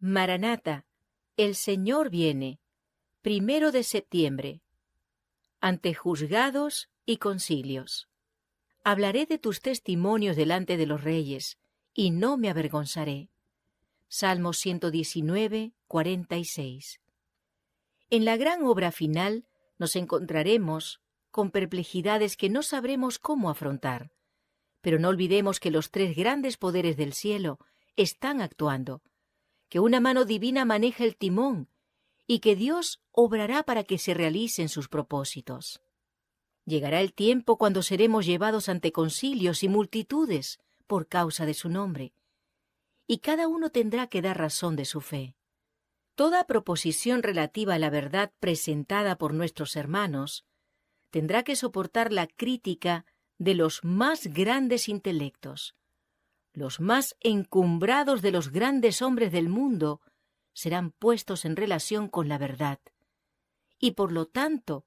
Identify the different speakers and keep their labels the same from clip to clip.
Speaker 1: Maranata, el Señor viene. 1 de septiembre. Ante juzgados y concilios. Hablaré de tus testimonios delante de los reyes, y no me avergonzaré. Salmo 119, 46. En la gran obra final nos encontraremos con perplejidades que no sabremos cómo afrontar. Pero no olvidemos que los tres grandes poderes del cielo están actuando, que una mano divina maneja el timón y que Dios obrará para que se realicen sus propósitos. Llegará el tiempo cuando seremos llevados ante concilios y multitudes por causa de su nombre, y cada uno tendrá que dar razón de su fe. Toda proposición relativa a la verdad presentada por nuestros hermanos tendrá que soportar la crítica de los más grandes intelectos. Los más encumbrados de los grandes hombres del mundo serán puestos en relación con la verdad. Y por lo tanto,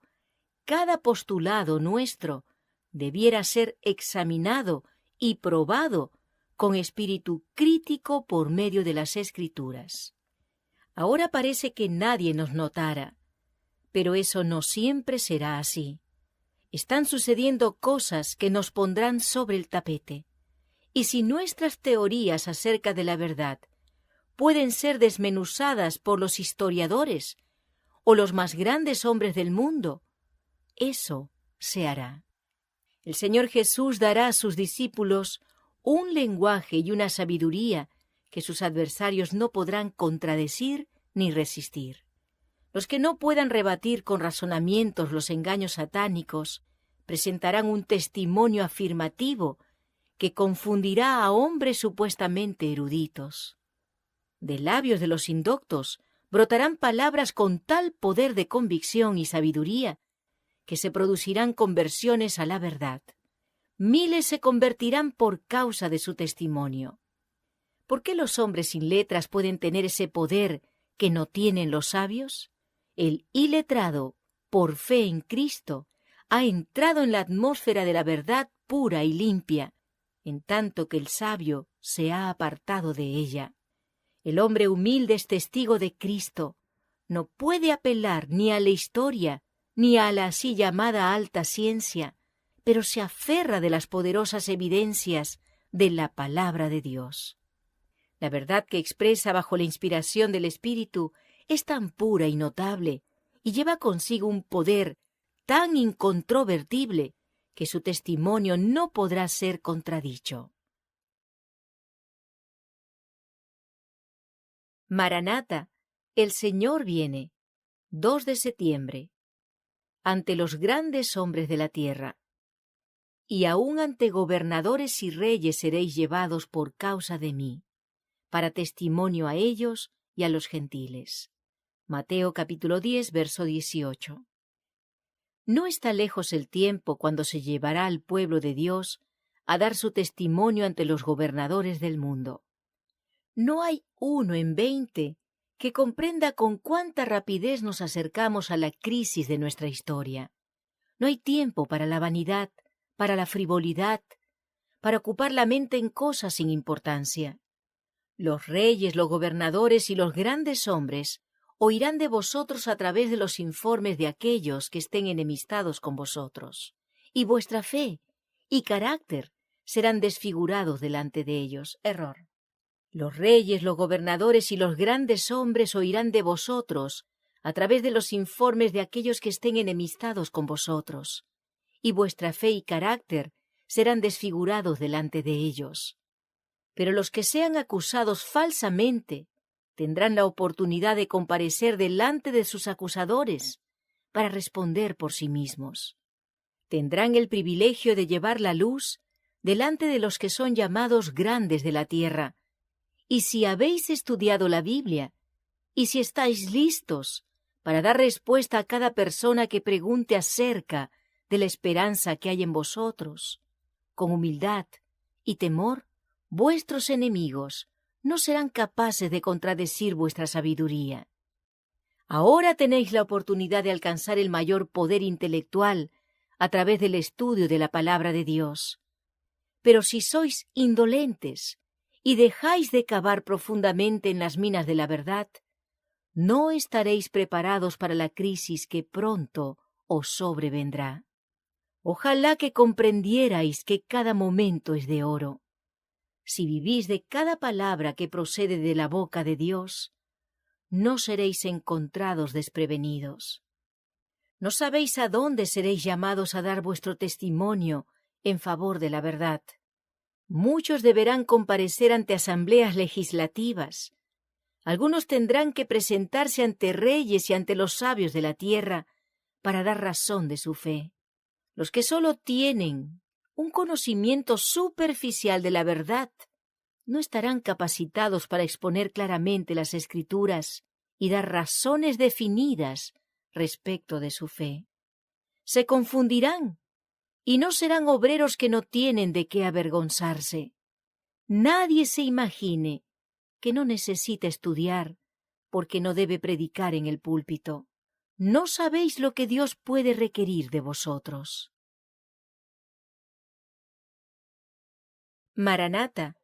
Speaker 1: cada postulado nuestro debiera ser examinado y probado con espíritu crítico por medio de las Escrituras. Ahora parece que nadie nos notara, pero eso no siempre será así. Están sucediendo cosas que nos pondrán sobre el tapete. Y si nuestras teorías acerca de la verdad pueden ser desmenuzadas por los historiadores o los más grandes hombres del mundo, eso se hará. El Señor Jesús dará a sus discípulos un lenguaje y una sabiduría que sus adversarios no podrán contradecir ni resistir. Los que no puedan rebatir con razonamientos los engaños satánicos presentarán un testimonio afirmativo que confundirá a hombres supuestamente eruditos. De labios de los indoctos brotarán palabras con tal poder de convicción y sabiduría que se producirán conversiones a la verdad. Miles se convertirán por causa de su testimonio. ¿Por qué los hombres sin letras pueden tener ese poder que no tienen los sabios? El iletrado, por fe en Cristo, ha entrado en la atmósfera de la verdad pura y limpia, en tanto que el sabio se ha apartado de ella. El hombre humilde es testigo de Cristo. No puede apelar ni a la historia, ni a la así llamada alta ciencia, pero se aferra de las poderosas evidencias de la palabra de Dios. La verdad que expresa bajo la inspiración del Espíritu es tan pura y notable, y lleva consigo un poder tan incontrovertible, que su testimonio no podrá ser contradicho. Maranata, el Señor viene. 2 de septiembre. Ante los grandes hombres de la tierra. Y aun ante gobernadores y reyes seréis llevados por causa de mí, para testimonio a ellos y a los gentiles. Mateo capítulo 10, verso 18. No está lejos el tiempo cuando se llevará al pueblo de Dios a dar su testimonio ante los gobernadores del mundo. No hay 1 en 20 que comprenda con cuánta rapidez nos acercamos a la crisis de nuestra historia. No hay tiempo para la vanidad, para la frivolidad, para ocupar la mente en cosas sin importancia. Los reyes, los gobernadores y los grandes hombres oirán de vosotros a través de los informes de aquellos que estén enemistados con vosotros, y vuestra fe y carácter serán desfigurados delante de ellos. Error. Los reyes, los gobernadores y los grandes hombres oirán de vosotros a través de los informes de aquellos que estén enemistados con vosotros, y vuestra fe y carácter serán desfigurados delante de ellos. Pero los que sean acusados falsamente tendrán la oportunidad de comparecer delante de sus acusadores para responder por sí mismos. Tendrán el privilegio de llevar la luz delante de los que son llamados grandes de la tierra. Y si habéis estudiado la Biblia, y si estáis listos para dar respuesta a cada persona que pregunte acerca de la esperanza que hay en vosotros, con humildad y temor, vuestros enemigos no serán capaces de contradecir vuestra sabiduría. Ahora tenéis la oportunidad de alcanzar el mayor poder intelectual a través del estudio de la palabra de Dios. Pero si sois indolentes y dejáis de cavar profundamente en las minas de la verdad, no estaréis preparados para la crisis que pronto os sobrevendrá. Ojalá que comprendierais que cada momento es de oro. Si vivís de cada palabra que procede de la boca de Dios, no seréis encontrados desprevenidos. ¿No sabéis a dónde seréis llamados a dar vuestro testimonio en favor de la verdad? Muchos deberán comparecer ante asambleas legislativas. Algunos tendrán que presentarse ante reyes y ante los sabios de la tierra para dar razón de su fe. Los que solo tienen un conocimiento superficial de la verdad no estarán capacitados para exponer claramente las Escrituras y dar razones definidas respecto de su fe. Se confundirán y no serán obreros que no tienen de qué avergonzarse. Nadie se imagine que no necesita estudiar porque no debe predicar en el púlpito. No sabéis lo que Dios puede requerir de vosotros. Maranata,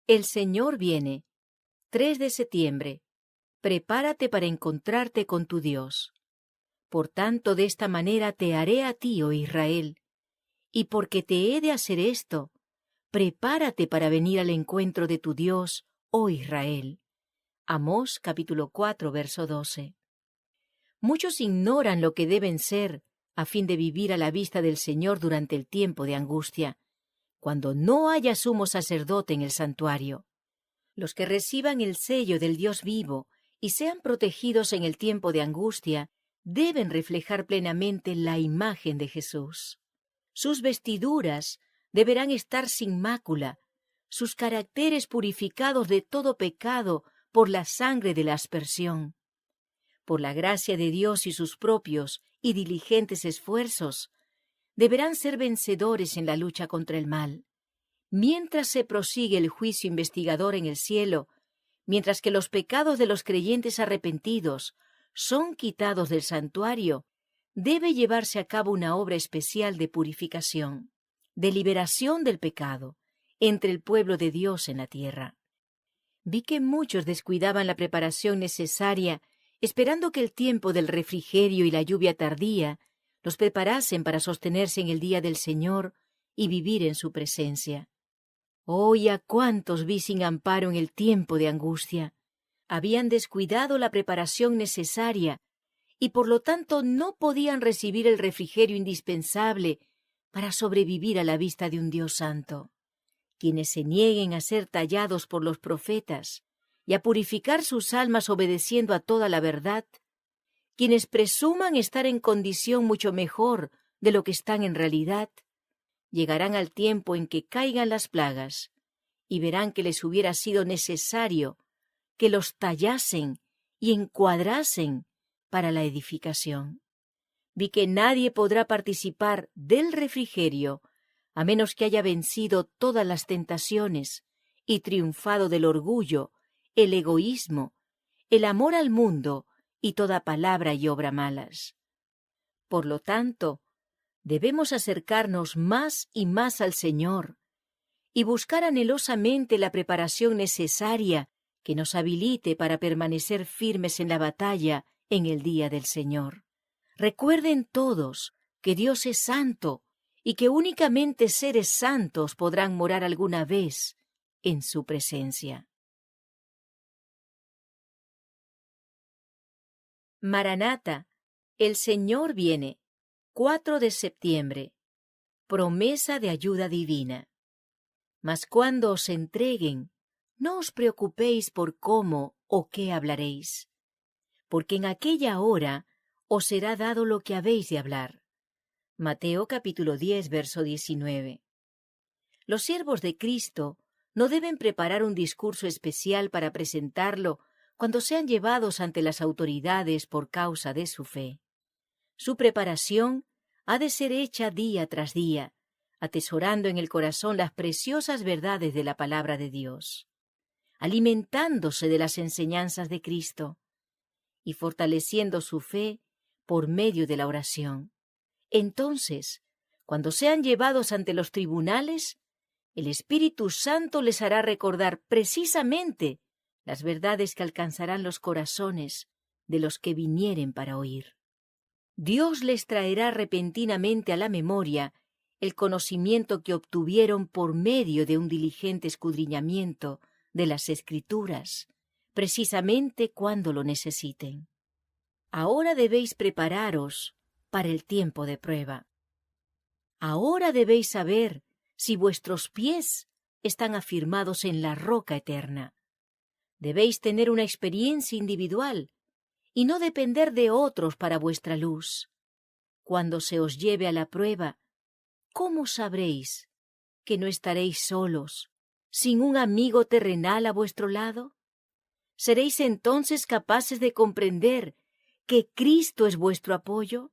Speaker 1: el Señor viene. 3 de septiembre. Prepárate para encontrarte con tu Dios. Por tanto, de esta manera te haré a ti, oh Israel. Y porque te he de hacer esto, prepárate para venir al encuentro de tu Dios, oh Israel. Amós capítulo 4, verso 12. Muchos ignoran lo que deben ser a fin de vivir a la vista del Señor durante el tiempo de angustia, cuando no haya sumo sacerdote en el santuario. Los que reciban el sello del Dios vivo y sean protegidos en el tiempo de angustia deben reflejar plenamente la imagen de Jesús. Sus vestiduras deberán estar sin mácula, sus caracteres purificados de todo pecado por la sangre de la aspersión. Por la gracia de Dios y sus propios y diligentes esfuerzos, deberán ser vencedores en la lucha contra el mal. Mientras se prosigue el juicio investigador en el cielo, mientras que los pecados de los creyentes arrepentidos son quitados del santuario, debe llevarse a cabo una obra especial de purificación, de liberación del pecado, entre el pueblo de Dios en la tierra. Vi que muchos descuidaban la preparación necesaria, esperando que el tiempo del refrigerio y la lluvia tardía los preparasen para sostenerse en el día del Señor y vivir en su presencia. Oh, y a cuántos vi sin amparo en el tiempo de angustia. Habían descuidado la preparación necesaria y por lo tanto no podían recibir el refrigerio indispensable para sobrevivir a la vista de un Dios santo. Quienes se nieguen a ser tallados por los profetas y a purificar sus almas obedeciendo a toda la verdad, quienes presuman estar en condición mucho mejor de lo que están en realidad, llegarán al tiempo en que caigan las plagas y verán que les hubiera sido necesario que los tallasen y encuadrasen para la edificación. Vi que nadie podrá participar del refrigerio a menos que haya vencido todas las tentaciones y triunfado del orgullo, el egoísmo, el amor al mundo y toda palabra y obra malas. Por lo tanto, debemos acercarnos más y más al Señor y buscar anhelosamente la preparación necesaria que nos habilite para permanecer firmes en la batalla en el día del Señor. Recuerden todos que Dios es santo y que únicamente seres santos podrán morar alguna vez en su presencia. Maranata, el Señor viene. 4 de septiembre. Promesa de ayuda divina. Mas cuando os entreguen, no os preocupéis por cómo o qué hablaréis, porque en aquella hora os será dado lo que habéis de hablar. Mateo capítulo 10, verso 19. Los siervos de Cristo no deben preparar un discurso especial para presentarlo cuando sean llevados ante las autoridades por causa de su fe. Su preparación ha de ser hecha día tras día, atesorando en el corazón las preciosas verdades de la palabra de Dios, alimentándose de las enseñanzas de Cristo y fortaleciendo su fe por medio de la oración. Entonces, cuando sean llevados ante los tribunales, El Espíritu Santo les hará recordar precisamente las verdades que alcanzarán los corazones de los que vinieren para oír. Dios les traerá repentinamente a la memoria el conocimiento que obtuvieron por medio de un diligente escudriñamiento de las Escrituras, precisamente cuando lo necesiten. Ahora debéis prepararos para el tiempo de prueba. Ahora debéis saber si vuestros pies están afirmados en la roca eterna. Debéis tener una experiencia individual y no depender de otros para vuestra luz. Cuando se os lleve a la prueba, ¿cómo sabréis que no estaréis solos, sin un amigo terrenal a vuestro lado? ¿Seréis entonces capaces de comprender que Cristo es vuestro apoyo?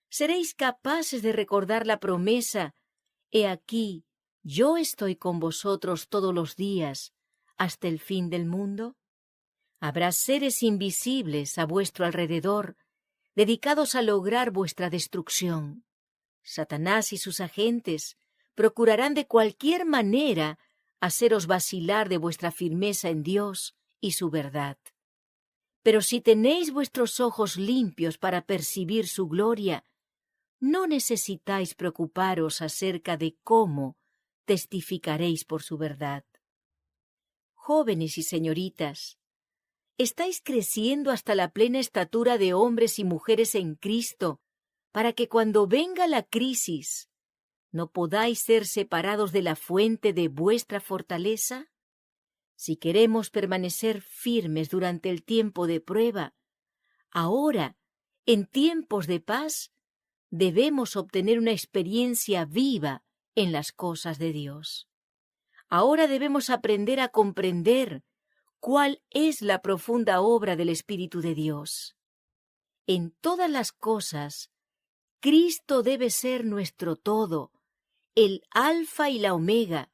Speaker 1: ¿Seréis capaces de recordar la promesa: «He aquí, yo estoy con vosotros todos los días, hasta el fin del mundo»? Habrá seres invisibles a vuestro alrededor, dedicados a lograr vuestra destrucción. Satanás y sus agentes procurarán de cualquier manera haceros vacilar de vuestra firmeza en Dios y su verdad. Pero si tenéis vuestros ojos limpios para percibir su gloria, no necesitáis preocuparos acerca de cómo testificaréis por su verdad. Jóvenes y señoritas, ¿estáis creciendo hasta la plena estatura de hombres y mujeres en Cristo, para que cuando venga la crisis no podáis ser separados de la fuente de vuestra fortaleza? Si queremos permanecer firmes durante el tiempo de prueba, ahora, en tiempos de paz, debemos obtener una experiencia viva en las cosas de Dios. Ahora debemos aprender a comprender cuál es la profunda obra del Espíritu de Dios. En todas las cosas, Cristo debe ser nuestro todo, el Alfa y la Omega,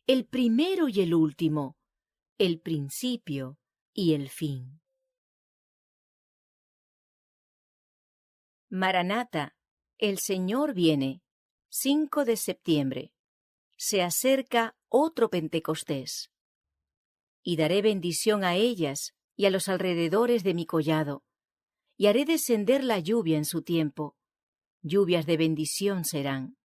Speaker 1: el primero y el último, el principio y el fin. Maranata, el Señor viene. 5 de septiembre. Se acerca otro Pentecostés. Y daré bendición a ellas y a los alrededores de mi collado, y haré descender la lluvia en su tiempo. Lluvias de bendición serán.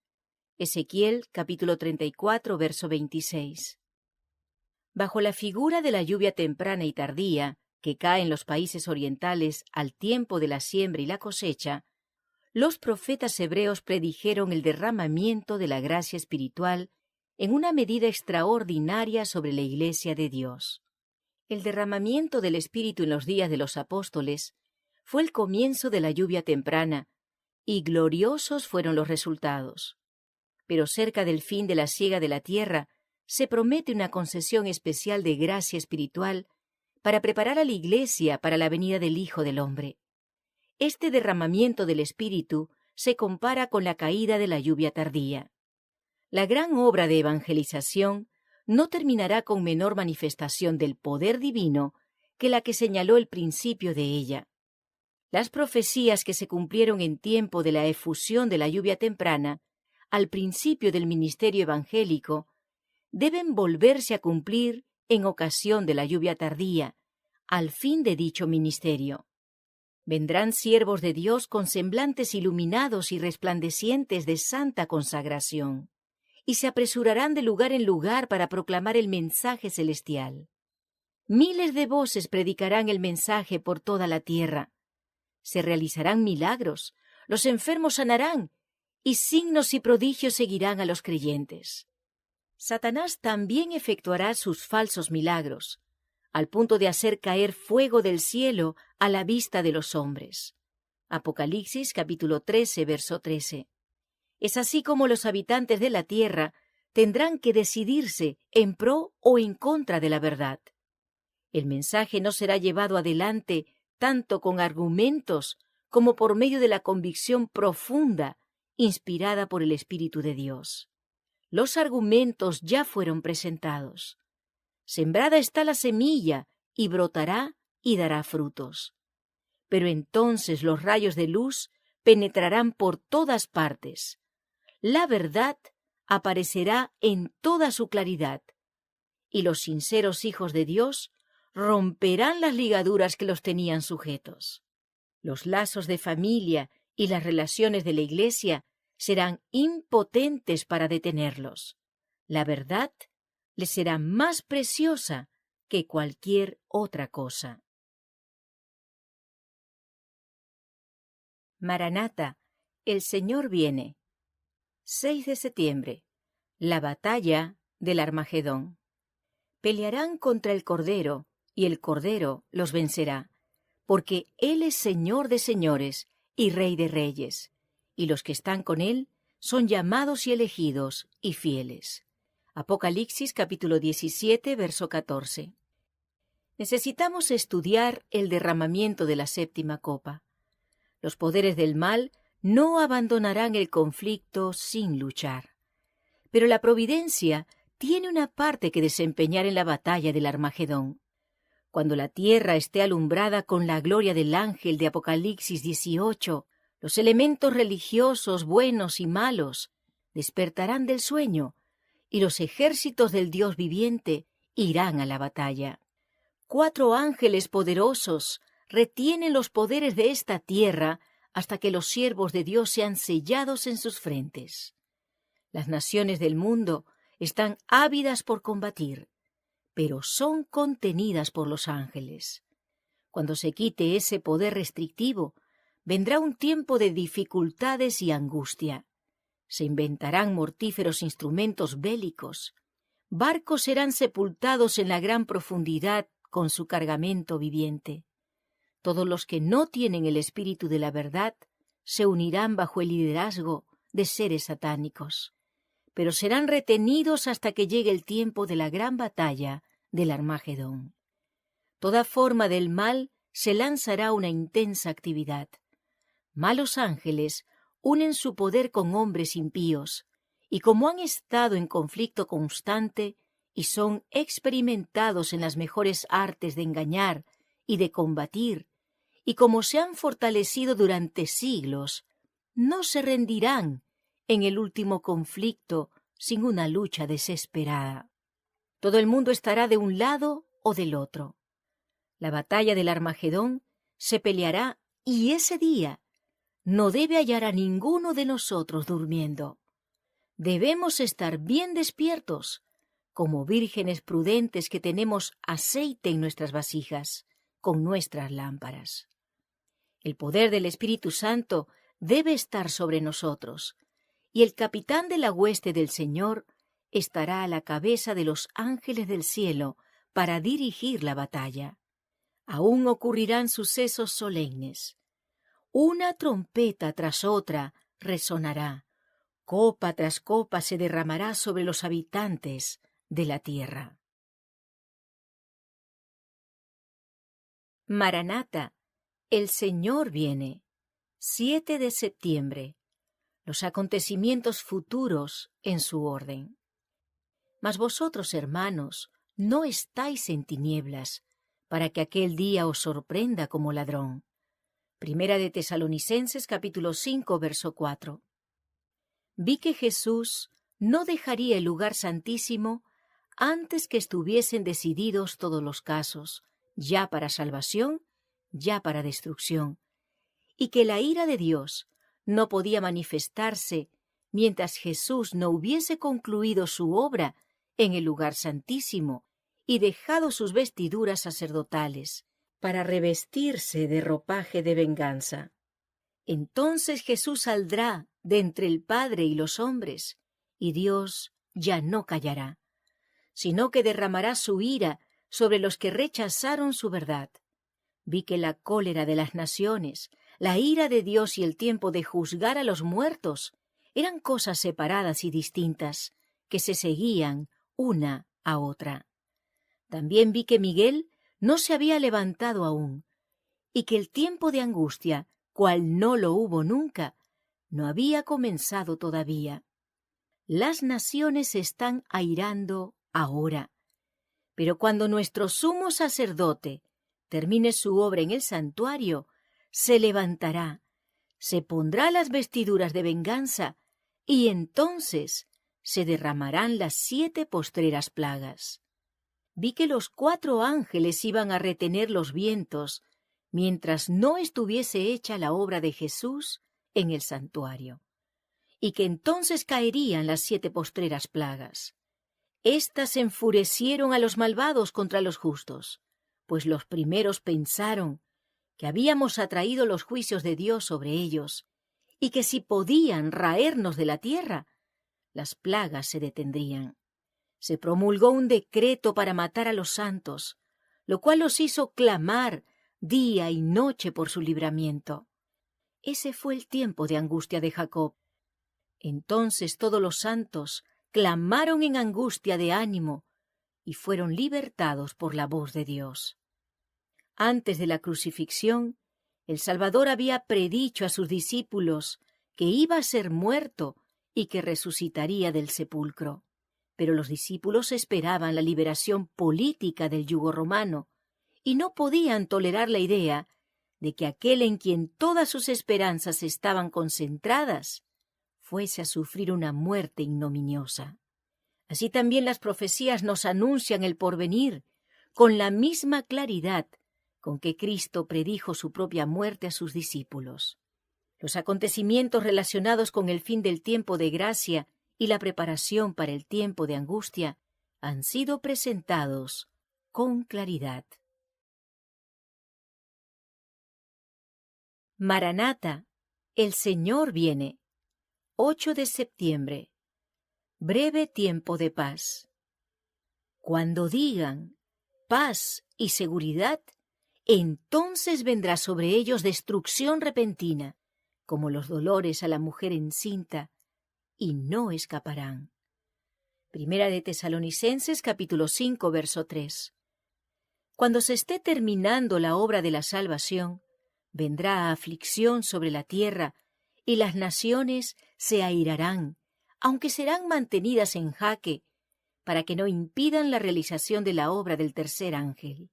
Speaker 1: Ezequiel capítulo 34, verso 26. Bajo la figura de la lluvia temprana y tardía, que cae en los países orientales al tiempo de la siembra y la cosecha, los profetas hebreos predijeron el derramamiento de la gracia espiritual en una medida extraordinaria sobre la Iglesia de Dios. El derramamiento del Espíritu en los días de los apóstoles fue el comienzo de la lluvia temprana, y gloriosos fueron los resultados. Pero cerca del fin de la siega de la tierra se promete una concesión especial de gracia espiritual para preparar a la Iglesia para la venida del Hijo del Hombre. Este derramamiento del Espíritu se compara con la caída de la lluvia tardía. La gran obra de evangelización no terminará con menor manifestación del poder divino que la que señaló el principio de ella. Las profecías que se cumplieron en tiempo de la efusión de la lluvia temprana, al principio del ministerio evangélico, deben volverse a cumplir en ocasión de la lluvia tardía, al fin de dicho ministerio. Vendrán siervos de Dios con semblantes iluminados y resplandecientes de santa consagración, y se apresurarán de lugar en lugar para proclamar el mensaje celestial. Miles de voces predicarán el mensaje por toda la tierra. Se realizarán milagros, los enfermos sanarán, y signos y prodigios seguirán a los creyentes. Satanás también efectuará sus falsos milagros, al punto de hacer caer fuego del cielo a la vista de los hombres. Apocalipsis capítulo 13, verso 13. Es así como los habitantes de la tierra tendrán que decidirse en pro o en contra de la verdad. El mensaje no será llevado adelante tanto con argumentos como por medio de la convicción profunda inspirada por el Espíritu de Dios. Los argumentos ya fueron presentados. Sembrada está la semilla, y brotará y dará frutos. Pero entonces los rayos de luz penetrarán por todas partes. La verdad aparecerá en toda su claridad, y los sinceros hijos de Dios romperán las ligaduras que los tenían sujetos. Los lazos de familia y las relaciones de la Iglesia serán impotentes para detenerlos. La verdad les será más preciosa que cualquier otra cosa. Maranata, el Señor viene. 6 de septiembre. La batalla del Armagedón. Pelearán contra el Cordero, y el Cordero los vencerá, porque Él es Señor de señores y Rey de reyes, y los que están con Él son llamados y elegidos y fieles. Apocalipsis capítulo 17, verso 14. Necesitamos estudiar el derramamiento de la séptima copa. Los poderes del mal no abandonarán el conflicto sin luchar. Pero la providencia tiene una parte que desempeñar en la batalla del Armagedón. Cuando la tierra esté alumbrada con la gloria del ángel de Apocalipsis 18, los elementos religiosos buenos y malos despertarán del sueño, y los ejércitos del Dios viviente irán a la batalla. 4 ángeles poderosos retienen los poderes de esta tierra hasta que los siervos de Dios sean sellados en sus frentes. Las naciones del mundo están ávidas por combatir, pero son contenidas por los ángeles. Cuando se quite ese poder restrictivo, vendrá un tiempo de dificultades y angustia. Se inventarán mortíferos instrumentos bélicos. Barcos serán sepultados en la gran profundidad con su cargamento viviente. Todos los que no tienen el espíritu de la verdad se unirán bajo el liderazgo de seres satánicos, pero serán retenidos hasta que llegue el tiempo de la gran batalla del Armagedón. Toda forma del mal se lanzará a una intensa actividad. Malos ángeles unen su poder con hombres impíos, y como han estado en conflicto constante y son experimentados en las mejores artes de engañar y de combatir, y como se han fortalecido durante siglos, no se rendirán en el último conflicto sin una lucha desesperada. Todo el mundo estará de un lado o del otro. La batalla del Armagedón se peleará y ese día no debe hallar a ninguno de nosotros durmiendo. Debemos estar bien despiertos, como vírgenes prudentes que tenemos aceite en nuestras vasijas, con nuestras lámparas. El poder del Espíritu Santo debe estar sobre nosotros, y el capitán de la hueste del Señor estará a la cabeza de los ángeles del cielo para dirigir la batalla. Aún ocurrirán sucesos solemnes. Una trompeta tras otra resonará, copa tras copa se derramará sobre los habitantes de la tierra. Maranata, el Señor viene. 7 de septiembre. Los acontecimientos futuros en su orden. Mas vosotros, hermanos, no estáis en tinieblas, para que aquel día os sorprenda como ladrón. Primera de Tesalonicenses capítulo 5, verso 4. Vi que Jesús no dejaría el lugar santísimo antes que estuviesen decididos todos los casos, ya para salvación, ya para destrucción, y que la ira de Dios no podía manifestarse mientras Jesús no hubiese concluido su obra en el lugar santísimo y dejado sus vestiduras sacerdotales para revestirse de ropaje de venganza. Entonces Jesús saldrá de entre el Padre y los hombres, y Dios ya no callará, sino que derramará su ira sobre los que rechazaron su verdad. Vi que la cólera de las naciones, la ira de Dios y el tiempo de juzgar a los muertos eran cosas separadas y distintas, que se seguían una a otra. También vi que Miguel no se había levantado aún, y que el tiempo de angustia, cual no lo hubo nunca, no había comenzado todavía. Las naciones se están airando ahora, pero cuando nuestro sumo sacerdote termine su obra en el santuario, se levantará, se pondrá las vestiduras de venganza, y entonces se derramarán las 7 postreras plagas. Vi que los 4 ángeles iban a retener los vientos mientras no estuviese hecha la obra de Jesús en el santuario, y que entonces caerían las 7 postreras plagas. Estas enfurecieron a los malvados contra los justos, pues los primeros pensaron que habíamos atraído los juicios de Dios sobre ellos, y que si podían raernos de la tierra, las plagas se detendrían. Se promulgó un decreto para matar a los santos, lo cual los hizo clamar día y noche por su libramiento. Ese fue el tiempo de angustia de Jacob. Entonces todos los santos clamaron en angustia de ánimo y fueron libertados por la voz de Dios. Antes de la crucifixión, el Salvador había predicho a sus discípulos que iba a ser muerto y que resucitaría del sepulcro. Pero los discípulos esperaban la liberación política del yugo romano y no podían tolerar la idea de que aquel en quien todas sus esperanzas estaban concentradas fuese a sufrir una muerte ignominiosa. Así también las profecías nos anuncian el porvenir con la misma claridad con que Cristo predijo su propia muerte a sus discípulos. Los acontecimientos relacionados con el fin del tiempo de gracia y la preparación para el tiempo de angustia han sido presentados con claridad. Maranata, el Señor viene. 8 de septiembre. Breve tiempo de paz. Cuando digan paz y seguridad, entonces vendrá sobre ellos destrucción repentina, como los dolores a la mujer encinta, y no escaparán. Primera de Tesalonicenses, capítulo 5, verso 3. Cuando se esté terminando la obra de la salvación, vendrá aflicción sobre la tierra, y las naciones se airarán, aunque serán mantenidas en jaque, para que no impidan la realización de la obra del tercer ángel.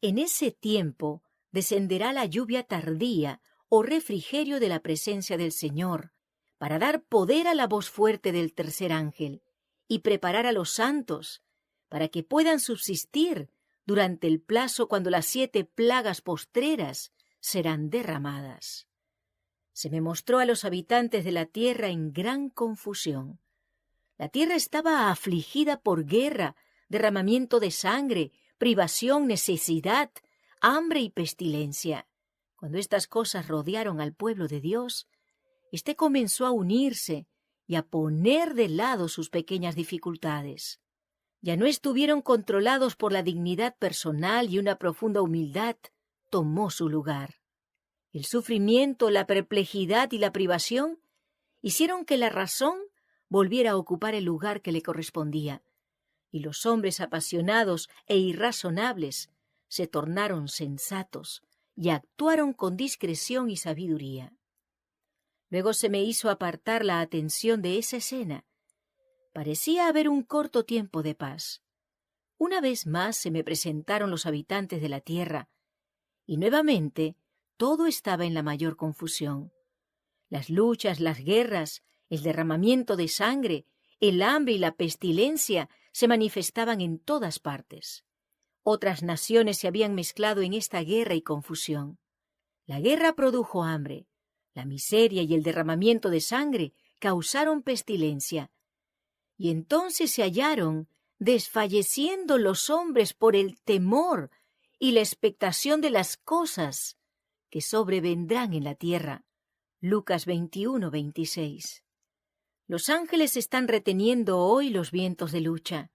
Speaker 1: En ese tiempo descenderá la lluvia tardía o refrigerio de la presencia del Señor, para dar poder a la voz fuerte del tercer ángel y preparar a los santos para que puedan subsistir durante el plazo cuando las 7 plagas postreras serán derramadas. Se me mostró a los habitantes de la tierra en gran confusión. La tierra estaba afligida por guerra, derramamiento de sangre, privación, necesidad, hambre y pestilencia. Cuando estas cosas rodearon al pueblo de Dios, éste comenzó a unirse y a poner de lado sus pequeñas dificultades. Ya no estuvieron controlados por la dignidad personal y una profunda humildad tomó su lugar. El sufrimiento, la perplejidad y la privación hicieron que la razón volviera a ocupar el lugar que le correspondía, y los hombres apasionados e irrazonables se tornaron sensatos y actuaron con discreción y sabiduría. Luego se me hizo apartar la atención de esa escena. Parecía haber un corto tiempo de paz. Una vez más se me presentaron los habitantes de la tierra, y nuevamente todo estaba en la mayor confusión. Las luchas, las guerras, el derramamiento de sangre, el hambre y la pestilencia se manifestaban en todas partes. Otras naciones se habían mezclado en esta guerra y confusión. La guerra produjo hambre, la miseria y el derramamiento de sangre causaron pestilencia. Y entonces se hallaron desfalleciendo los hombres por el temor y la expectación de las cosas que sobrevendrán en la tierra. Lucas 21, 26. Los ángeles están reteniendo hoy los vientos de lucha,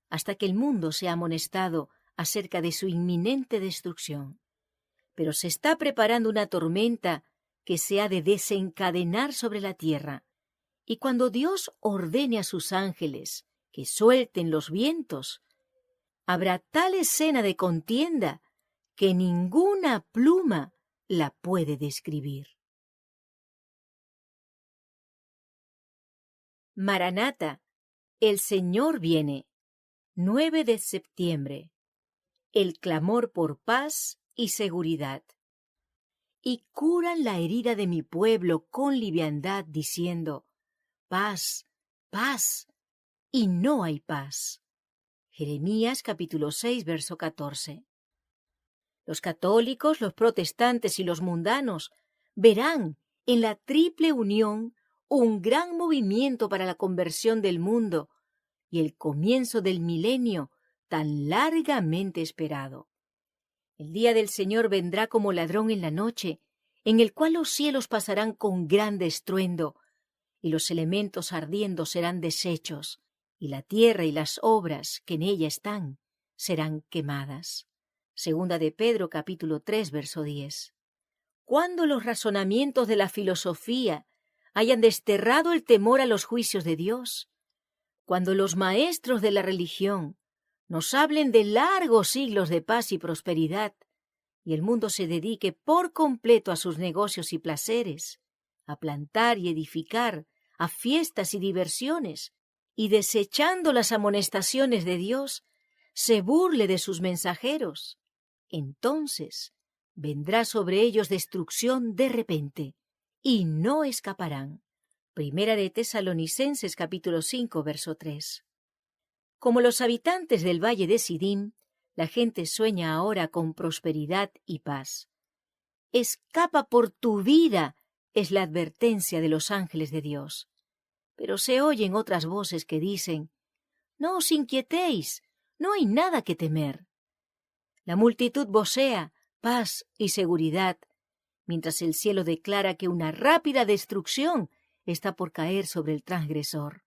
Speaker 1: hasta que el mundo sea amonestado acerca de su inminente destrucción. Pero se está preparando una tormenta que se ha de desencadenar sobre la tierra, y cuando Dios ordene a sus ángeles que suelten los vientos, habrá tal escena de contienda que ninguna pluma la puede describir. Maranata, el Señor viene. 9 de septiembre. El clamor por paz y seguridad. Y curan la herida de mi pueblo con liviandad, diciendo: paz, paz, y no hay paz. Jeremías capítulo 6, verso 14. Los católicos, los protestantes y los mundanos verán en la triple unión un gran movimiento para la conversión del mundo y el comienzo del milenio tan largamente esperado. El día del Señor vendrá como ladrón en la noche, en el cual los cielos pasarán con grande estruendo, y los elementos ardiendo serán deshechos, y la tierra y las obras que en ella están serán quemadas. Segunda de Pedro capítulo 3, verso 10. Cuando los razonamientos de la filosofía hayan desterrado el temor a los juicios de Dios, cuando los maestros de la religión nos hablen de largos siglos de paz y prosperidad, y el mundo se dedique por completo a sus negocios y placeres, a plantar y edificar, a fiestas y diversiones, y desechando las amonestaciones de Dios, se burle de sus mensajeros, entonces vendrá sobre ellos destrucción de repente, y no escaparán. Primera de Tesalonicenses capítulo 5, verso 3. Como los habitantes del valle de Sidim, la gente sueña ahora con prosperidad y paz. Escapa por tu vida, es la advertencia de los ángeles de Dios. Pero se oyen otras voces que dicen, no os inquietéis, no hay nada que temer. La multitud vocea paz y seguridad, mientras el cielo declara que una rápida destrucción está por caer sobre el transgresor.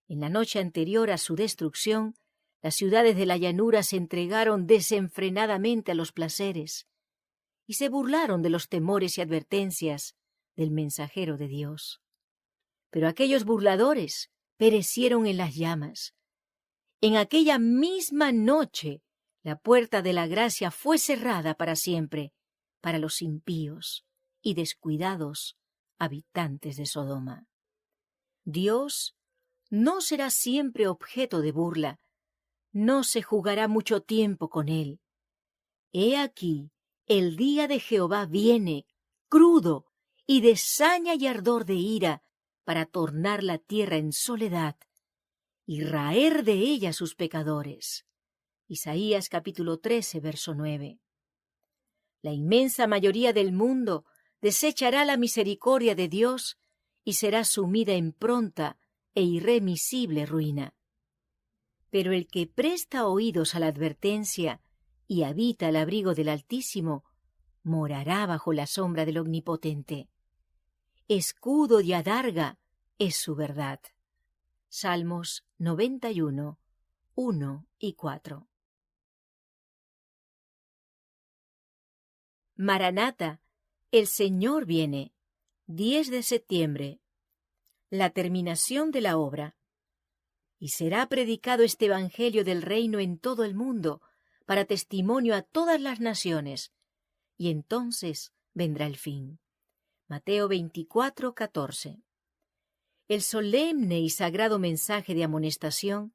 Speaker 1: En la noche anterior a su destrucción, las ciudades de la llanura se entregaron desenfrenadamente a los placeres y se burlaron de los temores y advertencias del mensajero de Dios. Pero aquellos burladores perecieron en las llamas. En aquella misma noche, la puerta de la gracia fue cerrada para siempre para los impíos y descuidados habitantes de Sodoma. Dios no será siempre objeto de burla, no se jugará mucho tiempo con él. He aquí, el día de Jehová viene, crudo y de saña y ardor de ira, para tornar la tierra en soledad y raer de ella sus pecadores. Isaías capítulo 13, verso 9. La inmensa mayoría del mundo desechará la misericordia de Dios y será sumida en pronta e irremisible ruina. Pero el que presta oídos a la advertencia y habita al abrigo del Altísimo, morará bajo la sombra del Omnipotente. Escudo y adarga es su verdad. Salmos 91, 1 y 4. Maranata, el Señor viene. 10 de septiembre. La terminación de la obra. Y será predicado este Evangelio del reino en todo el mundo, para testimonio a todas las naciones, y entonces vendrá el fin. Mateo 24, 14. El solemne y sagrado mensaje de amonestación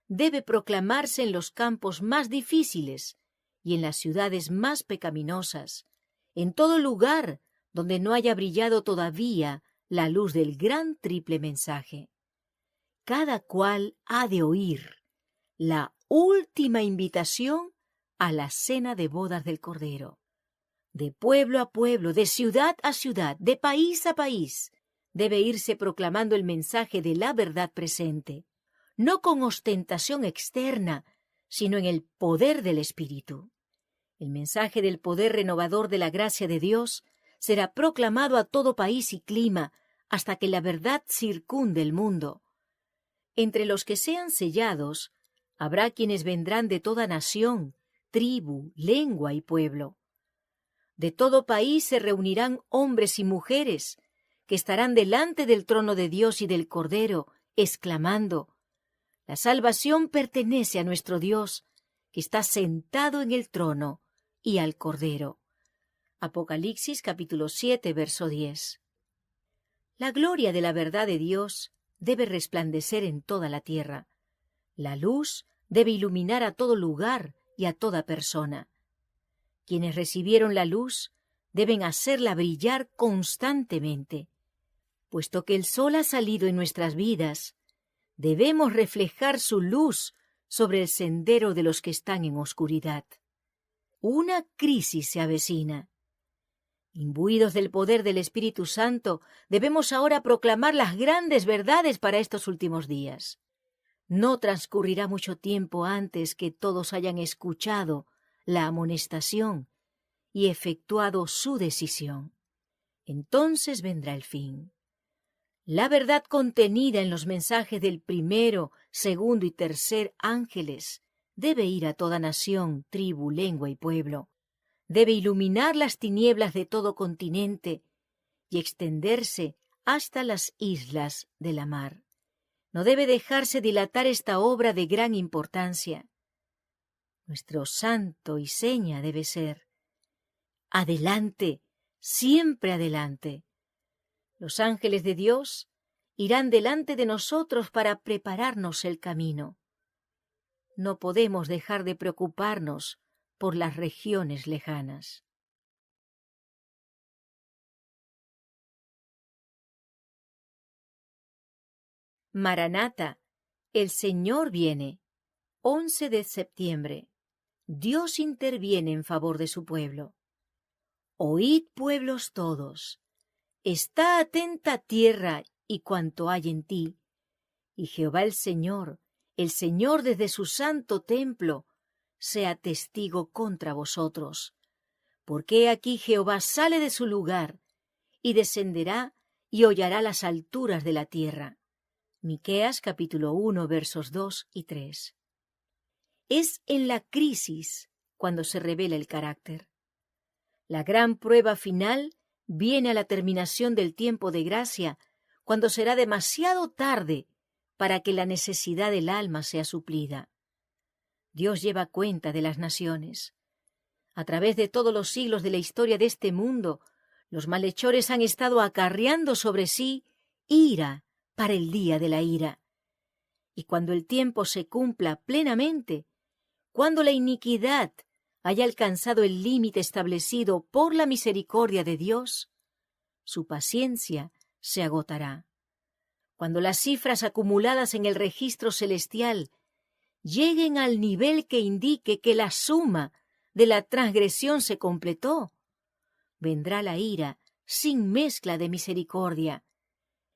Speaker 1: debe proclamarse en los campos más difíciles y en las ciudades más pecaminosas, en todo lugar donde no haya brillado todavía la luz del gran triple mensaje. Cada cual ha de oír la última invitación a la cena de bodas del Cordero. De pueblo a pueblo, de ciudad a ciudad, de país a país, debe irse proclamando el mensaje de la verdad presente, no con ostentación externa, sino en el poder del Espíritu. El mensaje del poder renovador de la gracia de Dios será proclamado a todo país y clima hasta que la verdad circunde el mundo. Entre los que sean sellados, habrá quienes vendrán de toda nación, tribu, lengua y pueblo. De todo país se reunirán hombres y mujeres que estarán delante del trono de Dios y del Cordero, exclamando: la salvación pertenece a nuestro Dios, que está sentado en el trono, y al Cordero. Apocalipsis capítulo 7, verso 10. La gloria de la verdad de Dios debe resplandecer en toda la tierra. La luz debe iluminar a todo lugar y a toda persona. Quienes recibieron la luz deben hacerla brillar constantemente. Puesto que el sol ha salido en nuestras vidas, Debemos reflejar su luz sobre el sendero de los que están en oscuridad. Una crisis se avecina. Imbuidos del poder del Espíritu Santo, debemos ahora proclamar las grandes verdades para estos últimos días. No transcurrirá mucho tiempo antes que todos hayan escuchado la amonestación y efectuado su decisión. Entonces vendrá el fin. La verdad contenida en los mensajes del primero, segundo y tercer ángeles debe ir a toda nación, tribu, lengua y pueblo. Debe iluminar las tinieblas de todo continente y extenderse hasta las islas de la mar. No debe dejarse dilatar esta obra de gran importancia. Nuestro santo y seña debe ser: adelante, siempre adelante. Los ángeles de Dios irán delante de nosotros para prepararnos el camino. No podemos dejar de preocuparnos por las regiones lejanas. Maranata, el Señor viene. 11 de septiembre. Dios interviene en favor de su pueblo. Oíd, pueblos todos. Está atenta tierra y cuanto hay en ti. Y Jehová el Señor desde su santo templo, sea testigo contra vosotros. Porque he aquí Jehová sale de su lugar, y descenderá y hollará las alturas de la tierra. Miqueas capítulo 1 versos 2 y 3. Es en la crisis cuando se revela el carácter. La gran prueba final viene a la terminación del tiempo de gracia, cuando será demasiado tarde para que la necesidad del alma sea suplida. Dios lleva cuenta de las naciones. A través de todos los siglos de la historia de este mundo, los malhechores han estado acarreando sobre sí ira para el día de la ira. Y cuando el tiempo se cumpla plenamente, cuando la iniquidad haya alcanzado el límite establecido por la misericordia de Dios, su paciencia se agotará. Cuando las cifras acumuladas en el registro celestial lleguen al nivel que indique que la suma de la transgresión se completó, vendrá la ira sin mezcla de misericordia,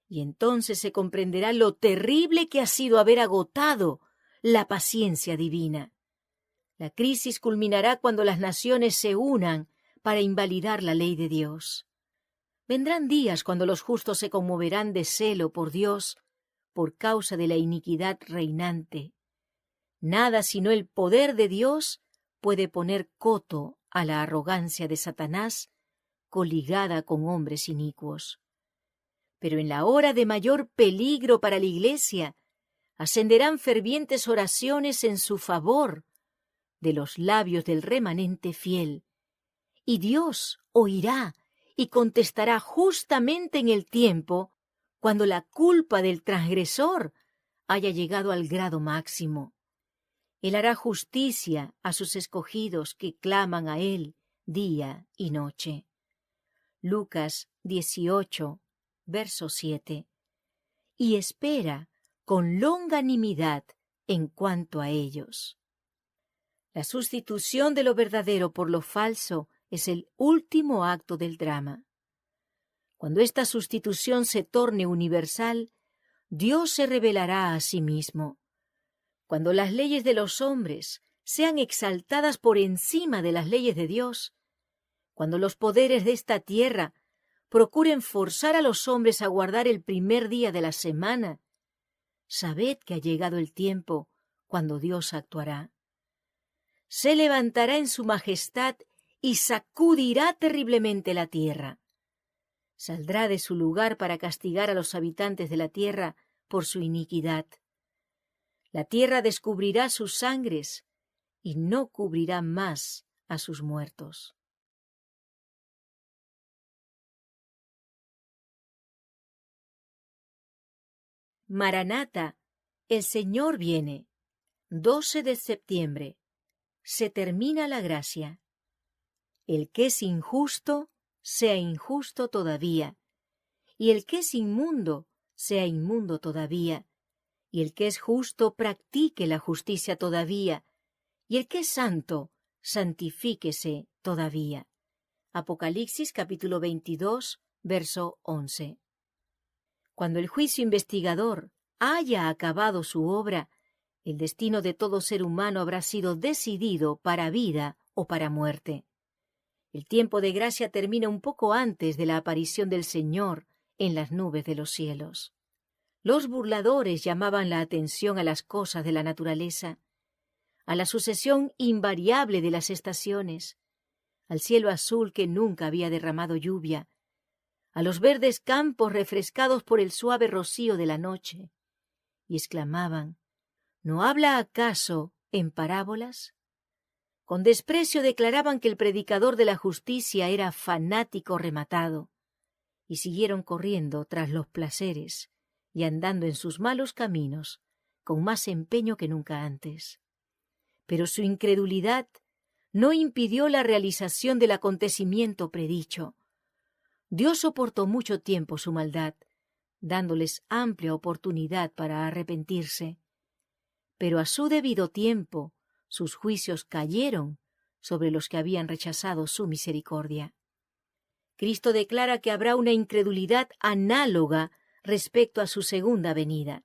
Speaker 1: y entonces se comprenderá lo terrible que ha sido haber agotado la paciencia divina. La crisis culminará cuando las naciones se unan para invalidar la ley de Dios. Vendrán días cuando los justos se conmoverán de celo por Dios por causa de la iniquidad reinante. Nada sino el poder de Dios puede poner coto a la arrogancia de Satanás, coligada con hombres inicuos. Pero en la hora de mayor peligro para la Iglesia, ascenderán fervientes oraciones en su favor de los labios del remanente fiel, y Dios oirá y contestará justamente en el tiempo cuando la culpa del transgresor haya llegado al grado máximo. Él hará justicia a sus escogidos que claman a Él día y noche. Lucas 18, verso 7. Y espera con longanimidad en cuanto a ellos. La sustitución de lo verdadero por lo falso es el último acto del drama. Cuando esta sustitución se torne universal, Dios se revelará a sí mismo. Cuando las leyes de los hombres sean exaltadas por encima de las leyes de Dios, cuando los poderes de esta tierra procuren forzar a los hombres a guardar el primer día de la semana, sabed que ha llegado el tiempo cuando Dios actuará. Se levantará en su majestad y sacudirá terriblemente la tierra. Saldrá de su lugar para castigar a los habitantes de la tierra por su iniquidad. La tierra descubrirá sus sangres y no cubrirá más a sus muertos. Maranata, el Señor viene. 12 de septiembre. Se termina la gracia. El que es injusto, sea injusto todavía, y el que es inmundo, sea inmundo todavía, y el que es justo practique la justicia todavía, y el que es santo santifíquese todavía. Apocalipsis capítulo 22, verso 11. Cuando el juicio investigador haya acabado su obra, el destino de todo ser humano habrá sido decidido para vida o para muerte. El tiempo de gracia termina un poco antes de la aparición del Señor en las nubes de los cielos. Los burladores llamaban la atención a las cosas de la naturaleza, a la sucesión invariable de las estaciones, al cielo azul que nunca había derramado lluvia, a los verdes campos refrescados por el suave rocío de la noche, y exclamaban: ¿no habla acaso en parábolas? Con desprecio declaraban que el predicador de la justicia era fanático rematado, y siguieron corriendo tras los placeres y andando en sus malos caminos con más empeño que nunca antes. Pero su incredulidad no impidió la realización del acontecimiento predicho. Dios soportó mucho tiempo su maldad, dándoles amplia oportunidad para arrepentirse. Pero a su debido tiempo sus juicios cayeron sobre los que habían rechazado su misericordia. Cristo declara que habrá una incredulidad análoga respecto a su segunda venida.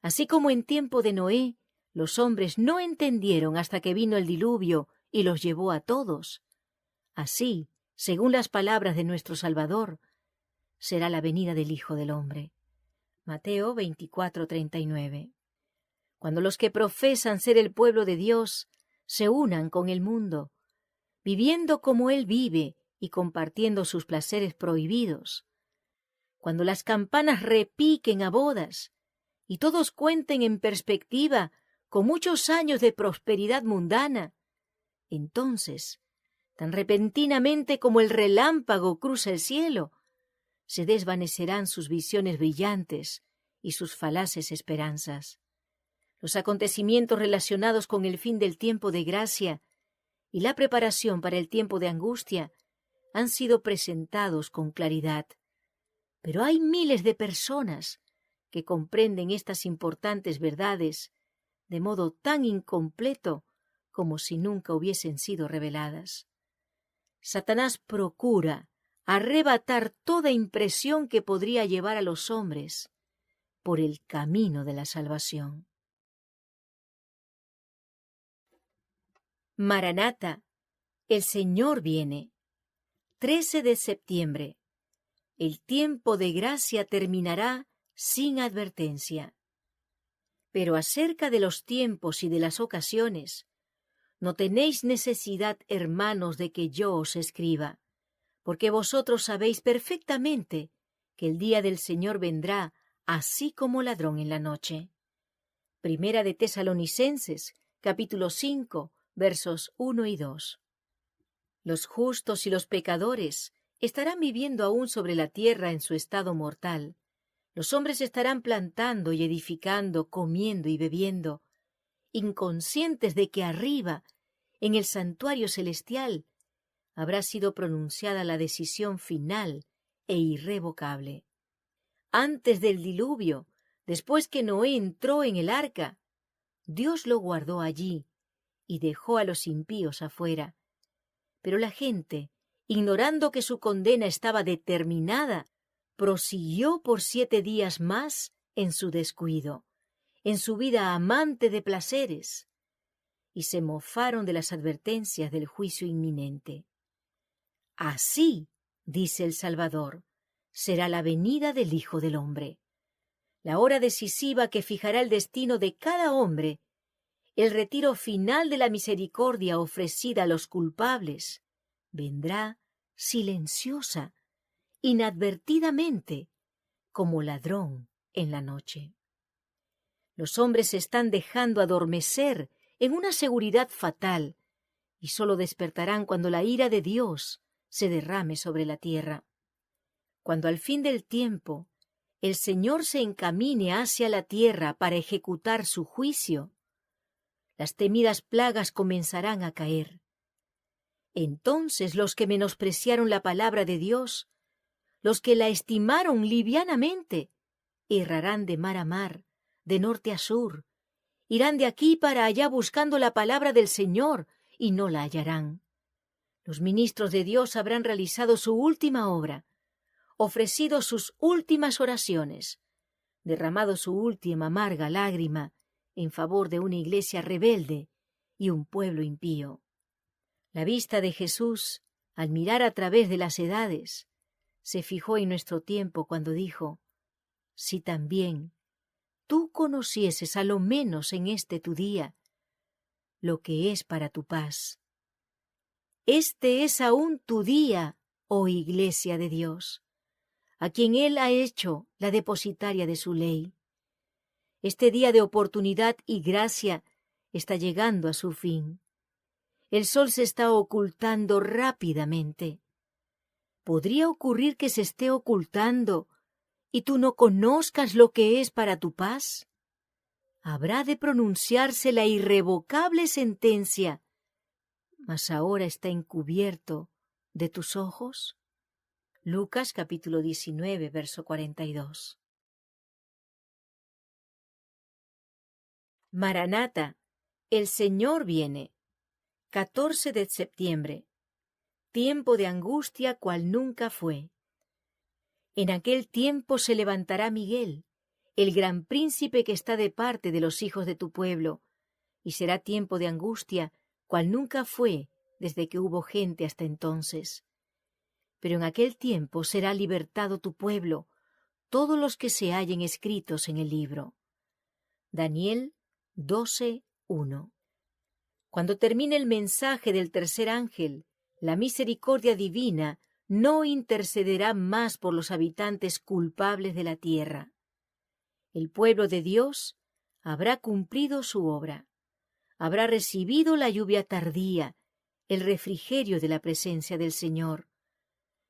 Speaker 1: Así como en tiempo de Noé, los hombres no entendieron hasta que vino el diluvio y los llevó a todos. Así, según las palabras de nuestro Salvador, será la venida del Hijo del Hombre. Mateo 24:39. Cuando los que profesan ser el pueblo de Dios se unan con el mundo, viviendo como Él vive y compartiendo sus placeres prohibidos, cuando las campanas repiquen a bodas y todos cuenten en perspectiva con muchos años de prosperidad mundana, entonces, tan repentinamente como el relámpago cruza el cielo, se desvanecerán sus visiones brillantes y sus falaces esperanzas. Los acontecimientos relacionados con el fin del tiempo de gracia y la preparación para el tiempo de angustia han sido presentados con claridad. Pero hay miles de personas que comprenden estas importantes verdades de modo tan incompleto como si nunca hubiesen sido reveladas. Satanás procura arrebatar toda impresión que podría llevar a los hombres por el camino de la salvación. Maranata, el Señor viene. 13 de septiembre. El tiempo de gracia terminará sin advertencia. Pero acerca de los tiempos y de las ocasiones, no tenéis necesidad, hermanos, de que yo os escriba, porque vosotros sabéis perfectamente que el día del Señor vendrá así como ladrón en la noche. Primera de Tesalonicenses, capítulo 5, versos 1 y 2. Los justos y los pecadores estarán viviendo aún sobre la tierra en su estado mortal. Los hombres estarán plantando y edificando, comiendo y bebiendo, inconscientes de que arriba, en el santuario celestial, habrá sido pronunciada la decisión final e irrevocable. Antes del diluvio, después que Noé entró en el arca, Dios lo guardó allí y dejó a los impíos afuera. Pero la gente, ignorando que su condena estaba determinada, prosiguió por 7 días más en su descuido, en su vida amante de placeres, y se mofaron de las advertencias del juicio inminente. Así, dice el Salvador, será la venida del Hijo del Hombre. La hora decisiva que fijará el destino de cada hombre, el retiro final de la misericordia ofrecida a los culpables, vendrá silenciosa, inadvertidamente, como ladrón en la noche. Los hombres se están dejando adormecer en una seguridad fatal y sólo despertarán cuando la ira de Dios se derrame sobre la tierra. Cuando al fin del tiempo el Señor se encamine hacia la tierra para ejecutar su juicio, las temidas plagas comenzarán a caer. Entonces los que menospreciaron la palabra de Dios, los que la estimaron livianamente, errarán de mar a mar, de norte a sur. Irán de aquí para allá buscando la palabra del Señor y no la hallarán. Los ministros de Dios habrán realizado su última obra, ofrecido sus últimas oraciones, derramado su última amarga lágrima en favor de una iglesia rebelde y un pueblo impío. La vista de Jesús, al mirar a través de las edades, se fijó en nuestro tiempo cuando dijo: si también tú conocieses a lo menos en este tu día lo que es para tu paz. Este es aún tu día, oh Iglesia de Dios, a quien Él ha hecho la depositaria de su ley. Este día de oportunidad y gracia está llegando a su fin. El sol se está ocultando rápidamente. ¿Podría ocurrir que se esté ocultando y tú no conozcas lo que es para tu paz? Habrá de pronunciarse la irrevocable sentencia, mas ahora está encubierto de tus ojos. Lucas capítulo 19, verso 42. Maranata, el Señor viene. 14 de septiembre. Tiempo de angustia cual nunca fue. En aquel tiempo se levantará Miguel, el gran príncipe que está de parte de los hijos de tu pueblo, y será tiempo de angustia cual nunca fue desde que hubo gente hasta entonces. Pero en aquel tiempo será libertado tu pueblo, todos los que se hallen escritos en el libro. Daniel 12:1. Cuando termine el mensaje del tercer ángel, la misericordia divina no intercederá más por los habitantes culpables de la tierra. El pueblo de Dios habrá cumplido su obra, habrá recibido la lluvia tardía, el refrigerio de la presencia del Señor,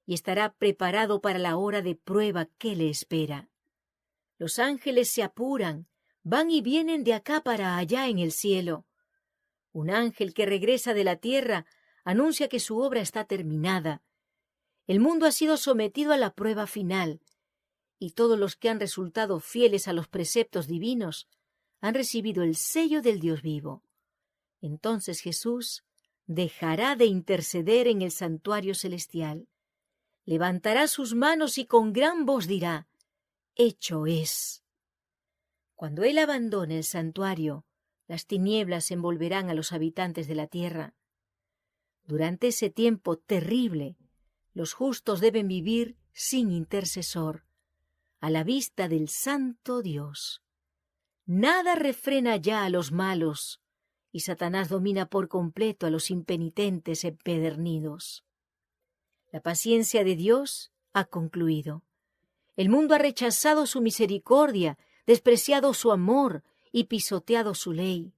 Speaker 1: y estará preparado para la hora de prueba que le espera. Los ángeles se apuran, van y vienen de acá para allá en el cielo. Un ángel que regresa de la tierra anuncia que su obra está terminada. El mundo ha sido sometido a la prueba final, y todos los que han resultado fieles a los preceptos divinos han recibido el sello del Dios vivo. Entonces Jesús dejará de interceder en el santuario celestial. Levantará sus manos y con gran voz dirá: hecho es. Cuando Él abandone el santuario, las tinieblas envolverán a los habitantes de la tierra. Durante ese tiempo terrible, los justos deben vivir sin intercesor, a la vista del Santo Dios. Nada refrena ya a los malos, y Satanás domina por completo a los impenitentes empedernidos. La paciencia de Dios ha concluido. El mundo ha rechazado su misericordia, despreciado su amor y pisoteado su ley.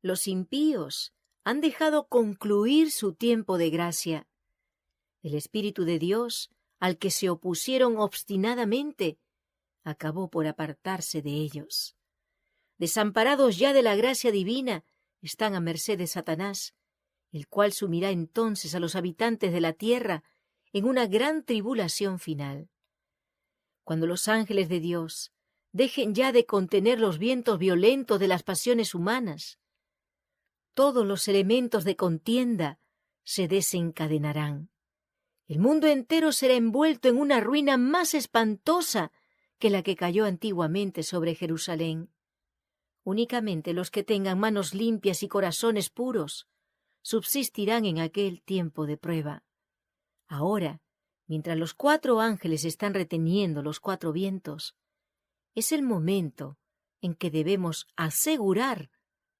Speaker 1: Los impíos han dejado concluir su tiempo de gracia. El Espíritu de Dios, al que se opusieron obstinadamente, acabó por apartarse de ellos. Desamparados ya de la gracia divina, están a merced de Satanás, el cual sumirá entonces a los habitantes de la tierra en una gran tribulación final. Cuando los ángeles de Dios dejen ya de contener los vientos violentos de las pasiones humanas, todos los elementos de contienda se desencadenarán. El mundo entero será envuelto en una ruina más espantosa que la que cayó antiguamente sobre Jerusalén. Únicamente los que tengan manos limpias y corazones puros subsistirán en aquel tiempo de prueba. Ahora, mientras los 4 ángeles están reteniendo los 4 vientos, es el momento en que debemos asegurar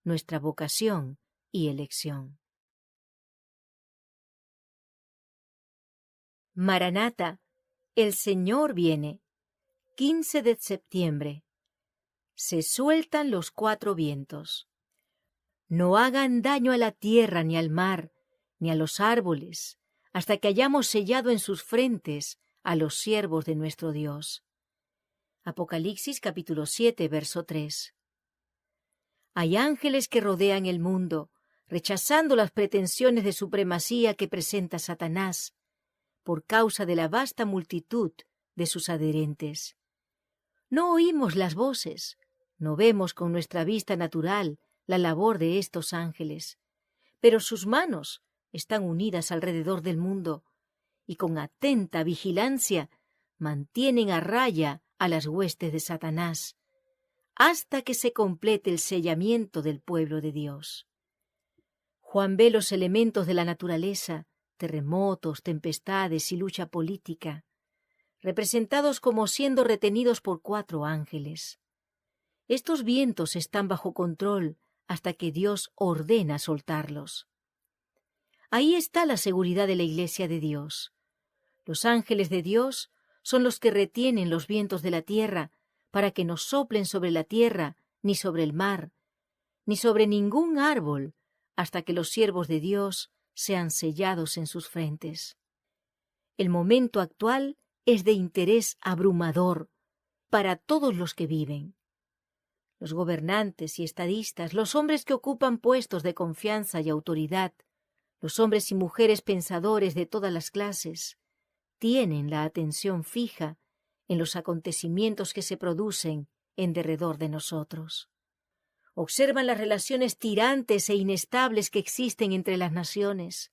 Speaker 1: nuestra vocación y elección. Maranata, el Señor viene. 15 de septiembre. Se sueltan los 4 vientos. No hagan daño a la tierra, ni al mar, ni a los árboles, hasta que hayamos sellado en sus frentes a los siervos de nuestro Dios. Apocalipsis capítulo 7, verso 3. Hay ángeles que rodean el mundo, rechazando las pretensiones de supremacía que presenta Satanás, por causa de la vasta multitud de sus adherentes. No oímos las voces, No vemos con nuestra vista natural la labor de estos ángeles, pero sus manos están unidas alrededor del mundo y con atenta vigilancia mantienen a raya a las huestes de Satanás hasta que se complete el sellamiento del pueblo de Dios. Juan ve los elementos de la naturaleza, terremotos, tempestades y lucha política, representados como siendo retenidos por 4 ángeles. Estos vientos están bajo control hasta que Dios ordena soltarlos. Ahí está la seguridad de la Iglesia de Dios. Los ángeles de Dios son los que retienen los vientos de la tierra para que no soplen sobre la tierra, ni sobre el mar, ni sobre ningún árbol, hasta que los siervos de Dios sean sellados en sus frentes. El momento actual es de interés abrumador para todos los que viven. Los gobernantes y estadistas, los hombres que ocupan puestos de confianza y autoridad, los hombres y mujeres pensadores de todas las clases, tienen la atención fija en los acontecimientos que se producen en derredor de nosotros. Observan las relaciones tirantes e inestables que existen entre las naciones.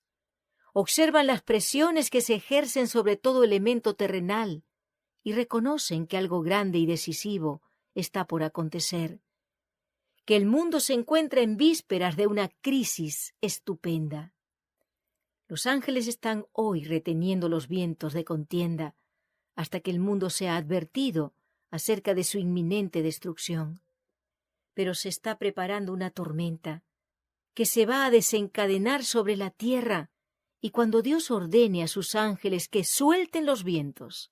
Speaker 1: Observan las presiones que se ejercen sobre todo elemento terrenal y reconocen que algo grande y decisivo está por acontecer, que el mundo se encuentra en vísperas de una crisis estupenda. Los ángeles están hoy reteniendo los vientos de contienda hasta que el mundo sea advertido acerca de su inminente destrucción. Pero se está preparando una tormenta que se va a desencadenar sobre la tierra, y cuando Dios ordene a sus ángeles que suelten los vientos,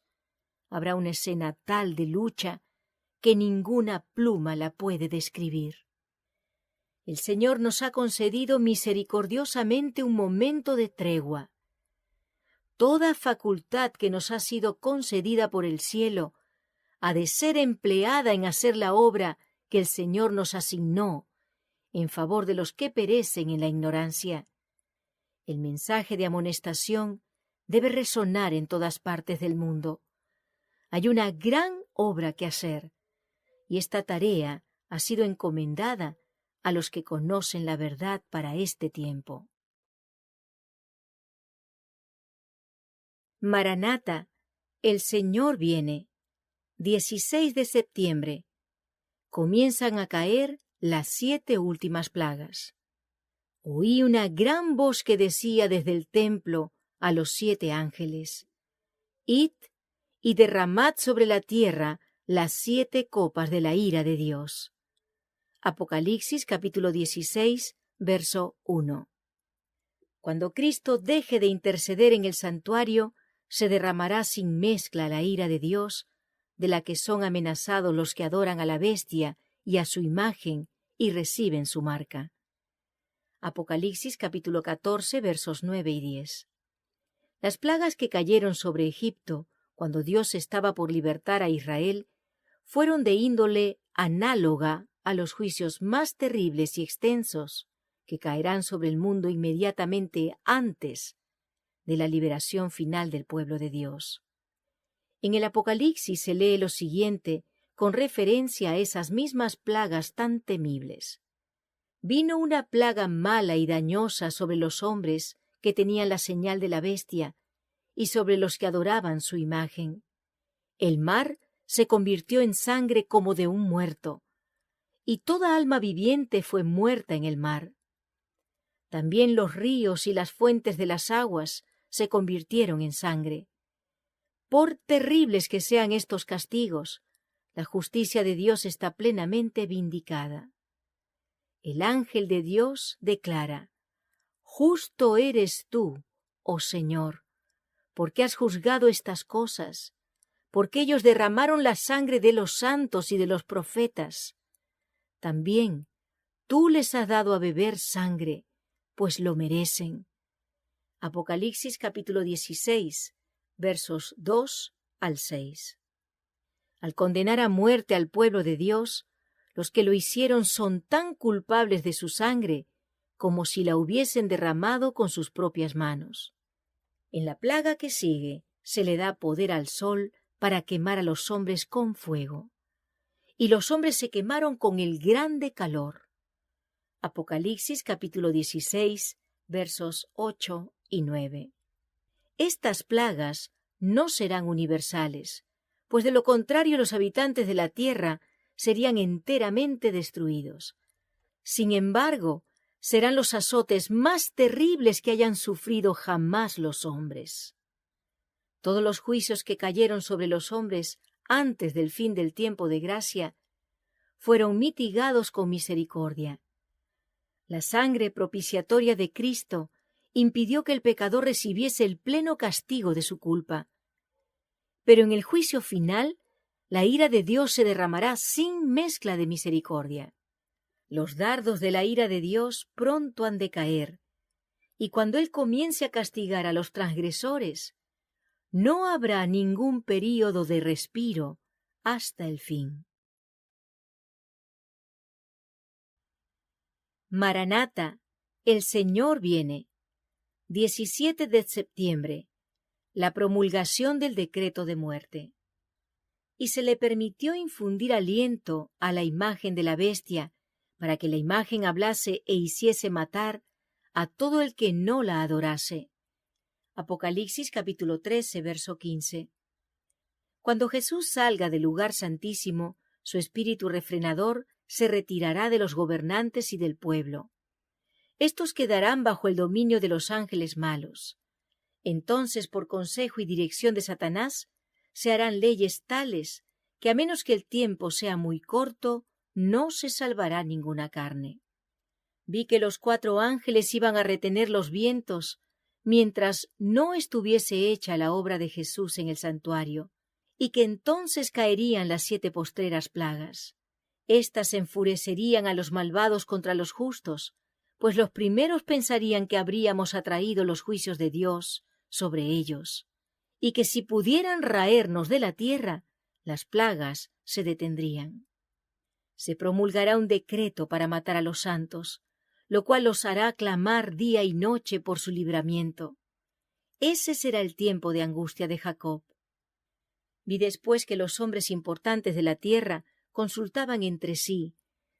Speaker 1: habrá una escena tal de lucha que ninguna pluma la puede describir. El Señor nos ha concedido misericordiosamente un momento de tregua. Toda facultad que nos ha sido concedida por el cielo ha de ser empleada en hacer la obra que el Señor nos asignó en favor de los que perecen en la ignorancia. El mensaje de amonestación debe resonar en todas partes del mundo. Hay una gran obra que hacer, y esta tarea ha sido encomendada a los que conocen la verdad para este tiempo. Maranata, el Señor viene. 16 de septiembre. Comienzan a caer las 7 últimas plagas. Oí una gran voz que decía desde el templo a los 7 ángeles: Id y derramad sobre la tierra las 7 copas de la ira de Dios. Apocalipsis capítulo 16, verso 1. Cuando Cristo deje de interceder en el santuario, se derramará sin mezcla la ira de Dios, de la que son amenazados los que adoran a la bestia y a su imagen y reciben su marca. Apocalipsis capítulo 14, versos 9 y 10. Las plagas que cayeron sobre Egipto cuando Dios estaba por libertar a Israel fueron de índole análoga a los juicios más terribles y extensos que caerán sobre el mundo inmediatamente antes de la liberación final del pueblo de Dios. En el Apocalipsis se lee lo siguiente con referencia a esas mismas plagas tan temibles. Vino una plaga mala y dañosa sobre los hombres que tenían la señal de la bestia y sobre los que adoraban su imagen. El mar se convirtió en sangre como de un muerto, y toda alma viviente fue muerta en el mar. También los ríos y las fuentes de las aguas se convirtieron en sangre. Por terribles que sean estos castigos, la justicia de Dios está plenamente vindicada. El ángel de Dios declara: Justo eres tú, oh Señor, porque has juzgado estas cosas, porque ellos derramaron la sangre de los santos y de los profetas. También tú les has dado a beber sangre, pues lo merecen. Apocalipsis capítulo 16, versos 2 al 6. Al condenar a muerte al pueblo de Dios, los que lo hicieron son tan culpables de su sangre como si la hubiesen derramado con sus propias manos. En la plaga que sigue se le da poder al sol para quemar a los hombres con fuego. y los hombres se quemaron con el grande calor. Apocalipsis capítulo 16, versos 8 y 9. Estas plagas no serán universales, pues de lo contrario los habitantes de la tierra serían enteramente destruidos. Sin embargo, serán los azotes más terribles que hayan sufrido jamás los hombres. Todos los juicios que cayeron sobre los hombres antes del fin del tiempo de gracia fueron mitigados con misericordia. La sangre propiciatoria de Cristo impidió que el pecador recibiese el pleno castigo de su culpa. Pero en el juicio final, la ira de Dios se derramará sin mezcla de misericordia. Los dardos de la ira de Dios pronto han de caer, y cuando Él comience a castigar a los transgresores, no habrá ningún período de respiro hasta el fin. Maranata, el Señor viene. 17 de septiembre. La promulgación del decreto de muerte. Y se le permitió infundir aliento a la imagen de la bestia, para que la imagen hablase e hiciese matar a todo el que no la adorase. Apocalipsis capítulo 13, verso 15. Cuando Jesús salga del lugar santísimo, su espíritu refrenador se retirará de los gobernantes y del pueblo. Estos quedarán bajo el dominio de los ángeles malos. Entonces, por consejo y dirección de Satanás, se harán leyes tales que, a menos que el tiempo sea muy corto, no se salvará ninguna carne. Vi que los 4 ángeles iban a retener los vientos, mientras no estuviese hecha la obra de Jesús en el santuario, y que entonces caerían las 7 postreras plagas. Estas enfurecerían a los malvados contra los justos, pues los primeros pensarían que habríamos atraído los juicios de Dios sobre ellos, y que si pudieran raernos de la tierra, las plagas se detendrían. Se promulgará un decreto para matar a los santos, lo cual los hará clamar día y noche por su libramiento. Ese será el tiempo de angustia de Jacob. Vi después que los hombres importantes de la tierra consultaban entre sí.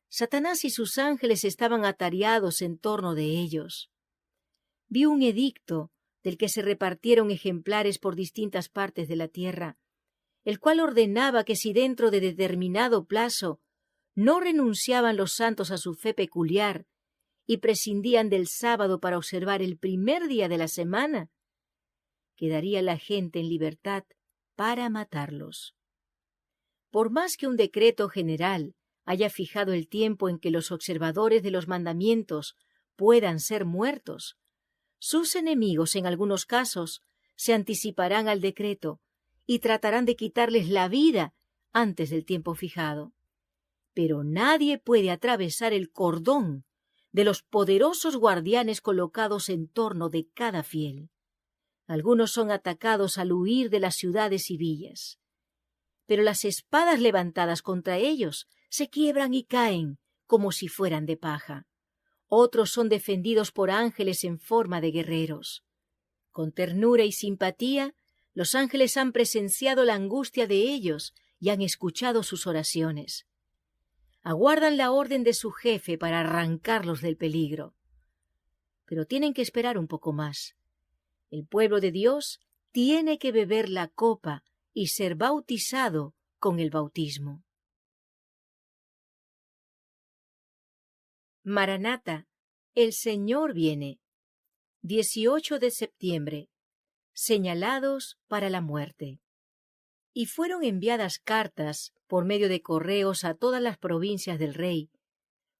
Speaker 1: Satanás y sus ángeles estaban atareados en torno de ellos. Vi un edicto del que se repartieron ejemplares por distintas partes de la tierra, el cual ordenaba que si dentro de determinado plazo no renunciaban los santos a su fe peculiar y prescindían del sábado para observar el primer día de la semana, quedaría la gente en libertad para matarlos. Por más que un decreto general haya fijado el tiempo en que los observadores de los mandamientos puedan ser muertos, sus enemigos en algunos casos se anticiparán al decreto y tratarán de quitarles la vida antes del tiempo fijado. Pero nadie puede atravesar el cordón de los poderosos guardianes colocados en torno de cada fiel. Algunos son atacados al huir de las ciudades y villas, pero las espadas levantadas contra ellos se quiebran y caen como si fueran de paja. Otros son defendidos por ángeles en forma de guerreros. Con ternura y simpatía, los ángeles han presenciado la angustia de ellos y han escuchado sus oraciones. Aguardan la orden de su jefe para arrancarlos del peligro. Pero tienen que esperar un poco más. El pueblo de Dios tiene que beber la copa y ser bautizado con el bautismo. Maranata, el Señor viene. 18 de septiembre. Señalados para la muerte. Y fueron enviadas cartas por medio de correos a todas las provincias del rey,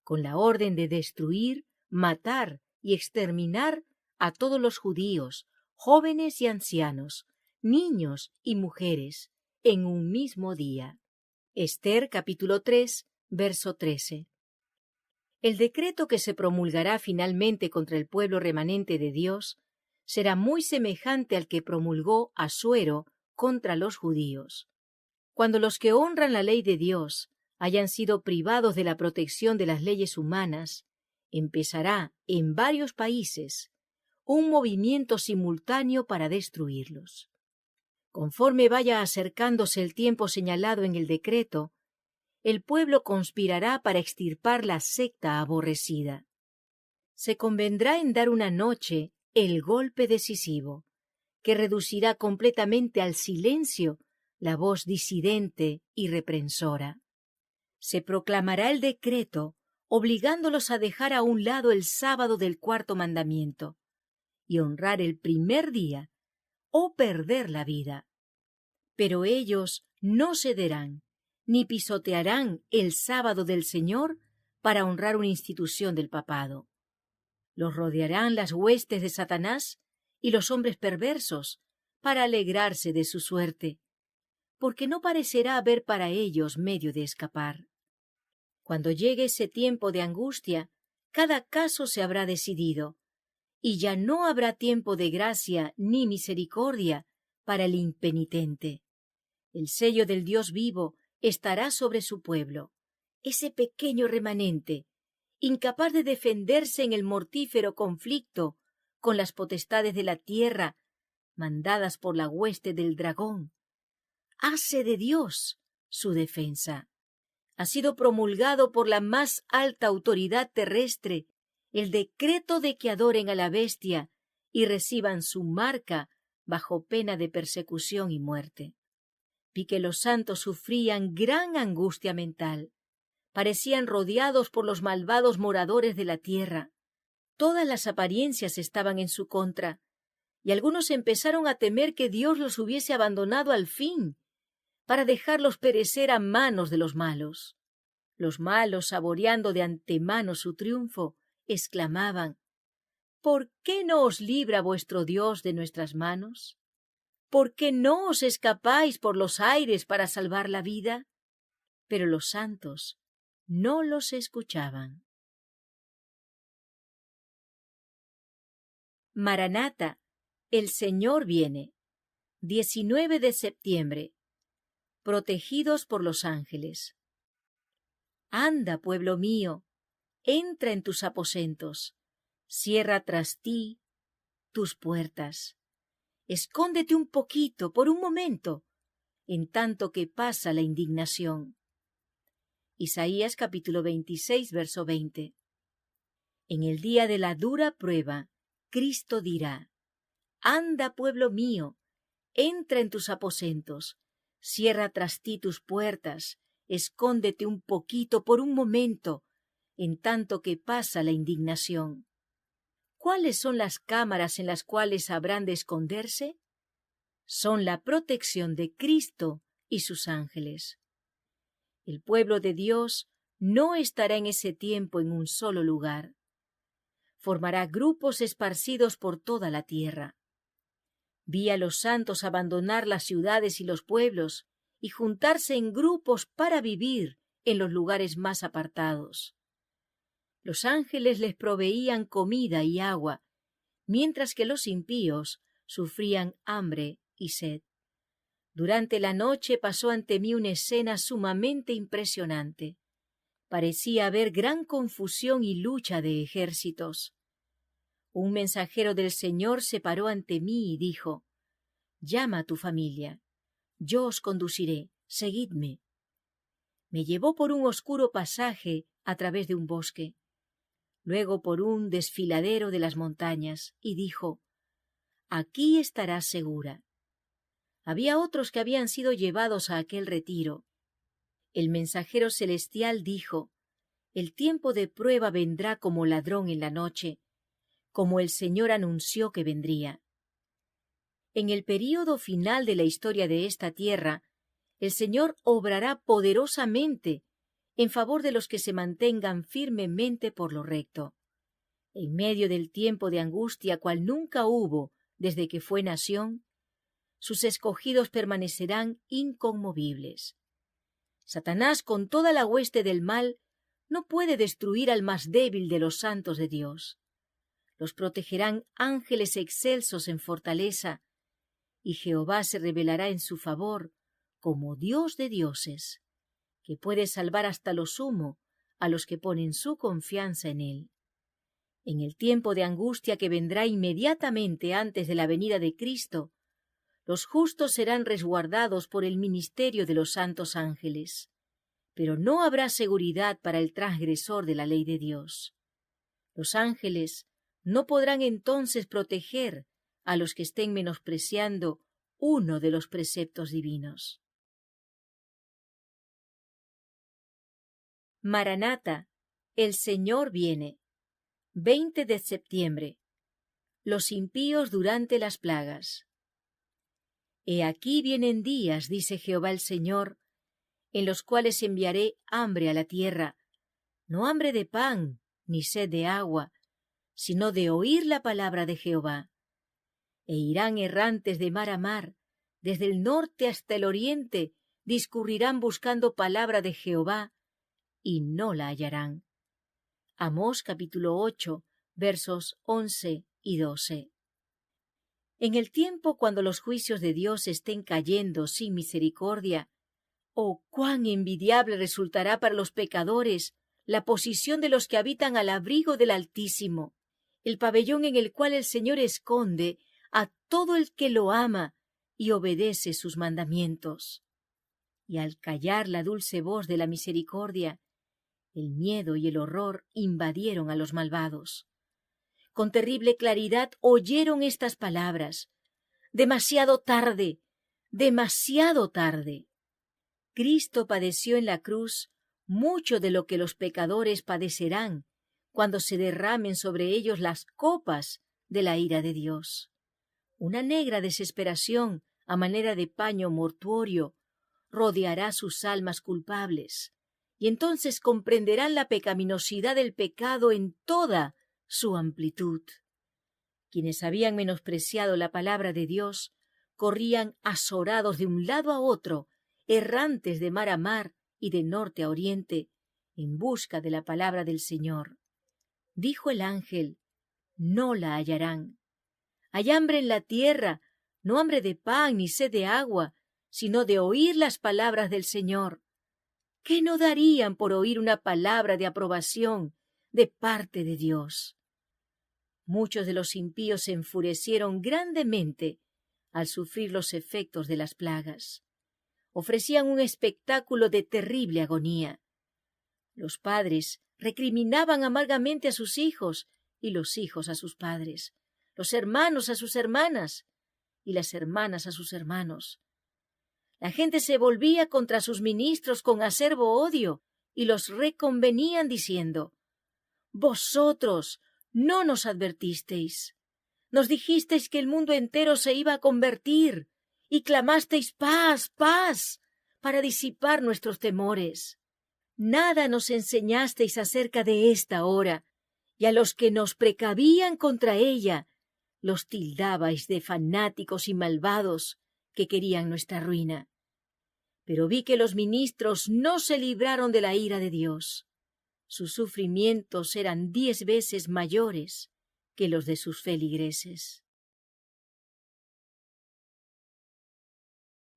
Speaker 1: con la orden de destruir, matar y exterminar a todos los judíos, jóvenes y ancianos, niños y mujeres, en un mismo día. Esther capítulo 3, verso 13. El decreto que se promulgará finalmente contra el pueblo remanente de Dios será muy semejante al que promulgó Asuero contra los judíos. Cuando los que honran la ley de Dios hayan sido privados de la protección de las leyes humanas, empezará en varios países un movimiento simultáneo para destruirlos. Conforme vaya acercándose el tiempo señalado en el decreto, el pueblo conspirará para extirpar la secta aborrecida. Se convendrá en dar una noche el golpe decisivo, que reducirá completamente al silencio la voz disidente y reprensora. Se proclamará el decreto obligándolos a dejar a un lado el sábado del cuarto mandamiento y honrar el primer día o perder la vida. Pero ellos no cederán ni pisotearán el sábado del Señor para honrar una institución del papado. Los rodearán las huestes de Satanás y los hombres perversos para alegrarse de su suerte, porque no parecerá haber para ellos medio de escapar. Cuando llegue ese tiempo de angustia, cada caso se habrá decidido, y ya no habrá tiempo de gracia ni misericordia para el impenitente. El sello del Dios vivo estará sobre su pueblo, ese pequeño remanente, incapaz de defenderse en el mortífero conflicto con las potestades de la tierra, mandadas por la hueste del dragón. Hace de Dios su defensa. Ha sido promulgado por la más alta autoridad terrestre el decreto de que adoren a la bestia y reciban su marca bajo pena de persecución y muerte. Vi que los santos sufrían gran angustia mental. Parecían rodeados por los malvados moradores de la tierra. Todas las apariencias estaban en su contra, y algunos empezaron a temer que Dios los hubiese abandonado al fin, para dejarlos perecer a manos de los malos. Los malos, saboreando de antemano su triunfo, exclamaban: ¿Por qué no os libra vuestro Dios de nuestras manos? ¿Por qué no os escapáis por los aires para salvar la vida? Pero los santos no los escuchaban. Maranata, el Señor viene. 19 de septiembre. Protegidos por los ángeles. Anda, pueblo mío, entra en tus aposentos, cierra tras ti tus puertas. Escóndete un poquito, por un momento, en tanto que pasa la indignación. Isaías capítulo 26, verso 20. En el día de la dura prueba, Cristo dirá: Anda, pueblo mío, entra en tus aposentos, cierra tras ti tus puertas, escóndete un poquito por un momento, en tanto que pasa la indignación. ¿Cuáles son las cámaras en las cuales habrán de esconderse? Son la protección de Cristo y sus ángeles. El pueblo de Dios no estará en ese tiempo en un solo lugar. Formará grupos esparcidos por toda la tierra. Vi a los santos abandonar las ciudades y los pueblos y juntarse en grupos para vivir en los lugares más apartados. Los ángeles les proveían comida y agua, mientras que los impíos sufrían hambre y sed. Durante la noche pasó ante mí una escena sumamente impresionante. Parecía haber gran confusión y lucha de ejércitos. Un mensajero del Señor se paró ante mí y dijo: Llama a tu familia, yo os conduciré, seguidme. Me llevó por un oscuro pasaje a través de un bosque, luego por un desfiladero de las montañas, y dijo: Aquí estarás segura. Había otros que habían sido llevados a aquel retiro. El mensajero celestial dijo: El tiempo de prueba vendrá como ladrón en la noche, como el Señor anunció que vendría. En el período final de la historia de esta tierra, el Señor obrará poderosamente en favor de los que se mantengan firmemente por lo recto. En medio del tiempo de angustia cual nunca hubo desde que fue nación, sus escogidos permanecerán inconmovibles. Satanás, con toda la hueste del mal, no puede destruir al más débil de los santos de Dios. Los protegerán ángeles excelsos en fortaleza, y Jehová se revelará en su favor como Dios de dioses, que puede salvar hasta lo sumo a los que ponen su confianza en él. En el tiempo de angustia que vendrá inmediatamente antes de la venida de Cristo, los justos serán resguardados por el ministerio de los santos ángeles. pero no habrá seguridad para el transgresor de la ley de Dios. Los ángeles no podrán entonces proteger a los que estén menospreciando uno de los preceptos divinos. Maranata, el Señor viene. 20 de septiembre. Los impíos durante las plagas. He aquí vienen días, dice Jehová el Señor, en los cuales enviaré hambre a la tierra, no hambre de pan, ni sed de agua, sino de oír la palabra de Jehová. E irán errantes de mar a mar, desde el norte hasta el oriente, discurrirán buscando palabra de Jehová, y no la hallarán. Amós capítulo 8, versos 11 y 12. En el tiempo cuando los juicios de Dios estén cayendo sin misericordia, oh, cuán envidiable resultará para los pecadores la posición de los que habitan al abrigo del Altísimo, el pabellón en el cual el Señor esconde a todo el que lo ama y obedece sus mandamientos. Y al callar la dulce voz de la misericordia, el miedo y el horror invadieron a los malvados. Con terrible claridad oyeron estas palabras: demasiado tarde, demasiado tarde. Cristo padeció en la cruz mucho de lo que los pecadores padecerán cuando se derramen sobre ellos las copas de la ira de Dios. Una negra desesperación, a manera de paño mortuorio, rodeará sus almas culpables, y entonces comprenderán la pecaminosidad del pecado en toda su amplitud. Quienes habían menospreciado la palabra de Dios corrían azorados de un lado a otro, errantes de mar a mar y de norte a oriente, en busca de la palabra del Señor. Dijo el ángel: no la hallarán. Hay hambre en la tierra, no hambre de pan ni sed de agua, sino de oír las palabras del Señor. ¿Qué no darían por oír una palabra de aprobación de parte de Dios? Muchos de los impíos se enfurecieron grandemente al sufrir los efectos de las plagas. Ofrecían un espectáculo de terrible agonía. Los padres recriminaban amargamente a sus hijos y los hijos a sus padres, los hermanos a sus hermanas y las hermanas a sus hermanos. La gente se volvía contra sus ministros con acerbo odio y los reconvenían diciendo: vosotros no nos advertisteis, nos dijisteis que el mundo entero se iba a convertir y clamasteis paz, paz, para disipar nuestros temores. Nada nos enseñasteis acerca de esta hora, y a los que nos precavían contra ella los tildabais de fanáticos y malvados que querían nuestra ruina. Pero vi que los ministros no se libraron de la ira de Dios. Sus sufrimientos eran 10 veces mayores que los de sus feligreses.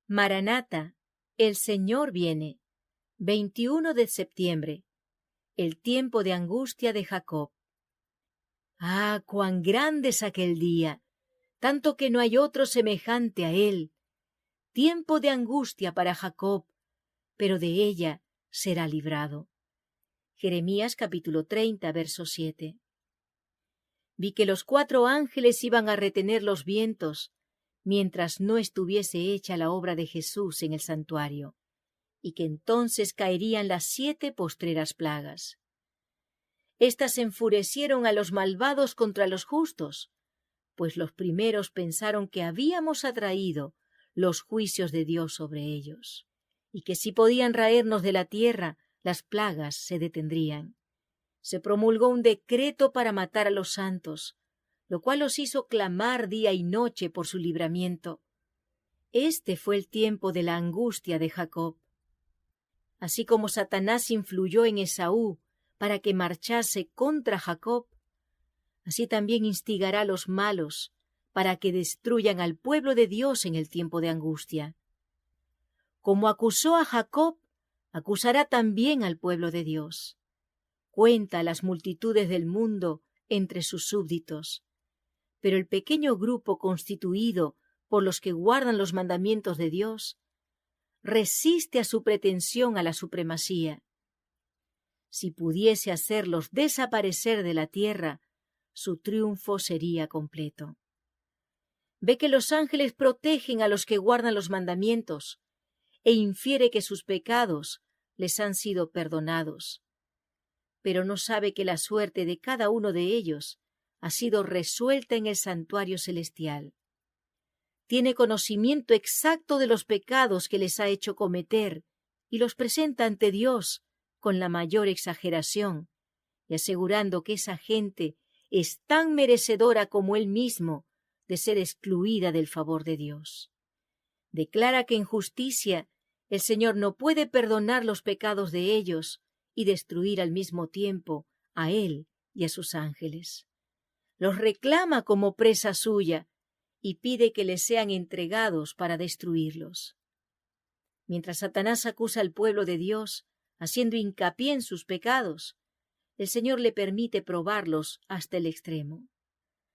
Speaker 1: Maranata, el Señor viene. 21 de septiembre. El tiempo de angustia de Jacob. ¡Ah, cuán grande es aquel día! Tanto que no hay otro semejante a él. Tiempo de angustia para Jacob, pero de ella será librado. Jeremías capítulo 30, verso 7. Vi que los 4 ángeles iban a retener los vientos, mientras no estuviese hecha la obra de Jesús en el santuario, y que entonces caerían las 7 postreras plagas. Estas enfurecieron a los malvados contra los justos, pues los primeros pensaron que habíamos atraído los juicios de Dios sobre ellos, y que si podían raernos de la tierra, las plagas se detendrían. Se promulgó un decreto para matar a los santos, lo cual los hizo clamar día y noche por su libramiento. Este fue el tiempo de la angustia de Jacob. Así como Satanás influyó en Esaú para que marchase contra Jacob, así también instigará a los malos para que destruyan al pueblo de Dios en el tiempo de angustia. Como acusó a Jacob, acusará también al pueblo de Dios. Cuenta las multitudes del mundo entre sus súbditos, pero el pequeño grupo constituido por los que guardan los mandamientos de Dios resiste a su pretensión a la supremacía. Si pudiese hacerlos desaparecer de la tierra, su triunfo sería completo. Ve que los ángeles protegen a los que guardan los mandamientos, e infiere que sus pecados les han sido perdonados. Pero no sabe que la suerte de cada uno de ellos ha sido resuelta en el santuario celestial. Tiene conocimiento exacto de los pecados que les ha hecho cometer y los presenta ante Dios con la mayor exageración, y asegurando que esa gente es tan merecedora como él mismo de ser excluida del favor de Dios. Declara que en justicia el Señor no puede perdonar los pecados de ellos y destruir al mismo tiempo a él y a sus ángeles. Los reclama como presa suya y pide que les sean entregados para destruirlos. Mientras Satanás acusa al pueblo de Dios, haciendo hincapié en sus pecados, el Señor le permite probarlos hasta el extremo.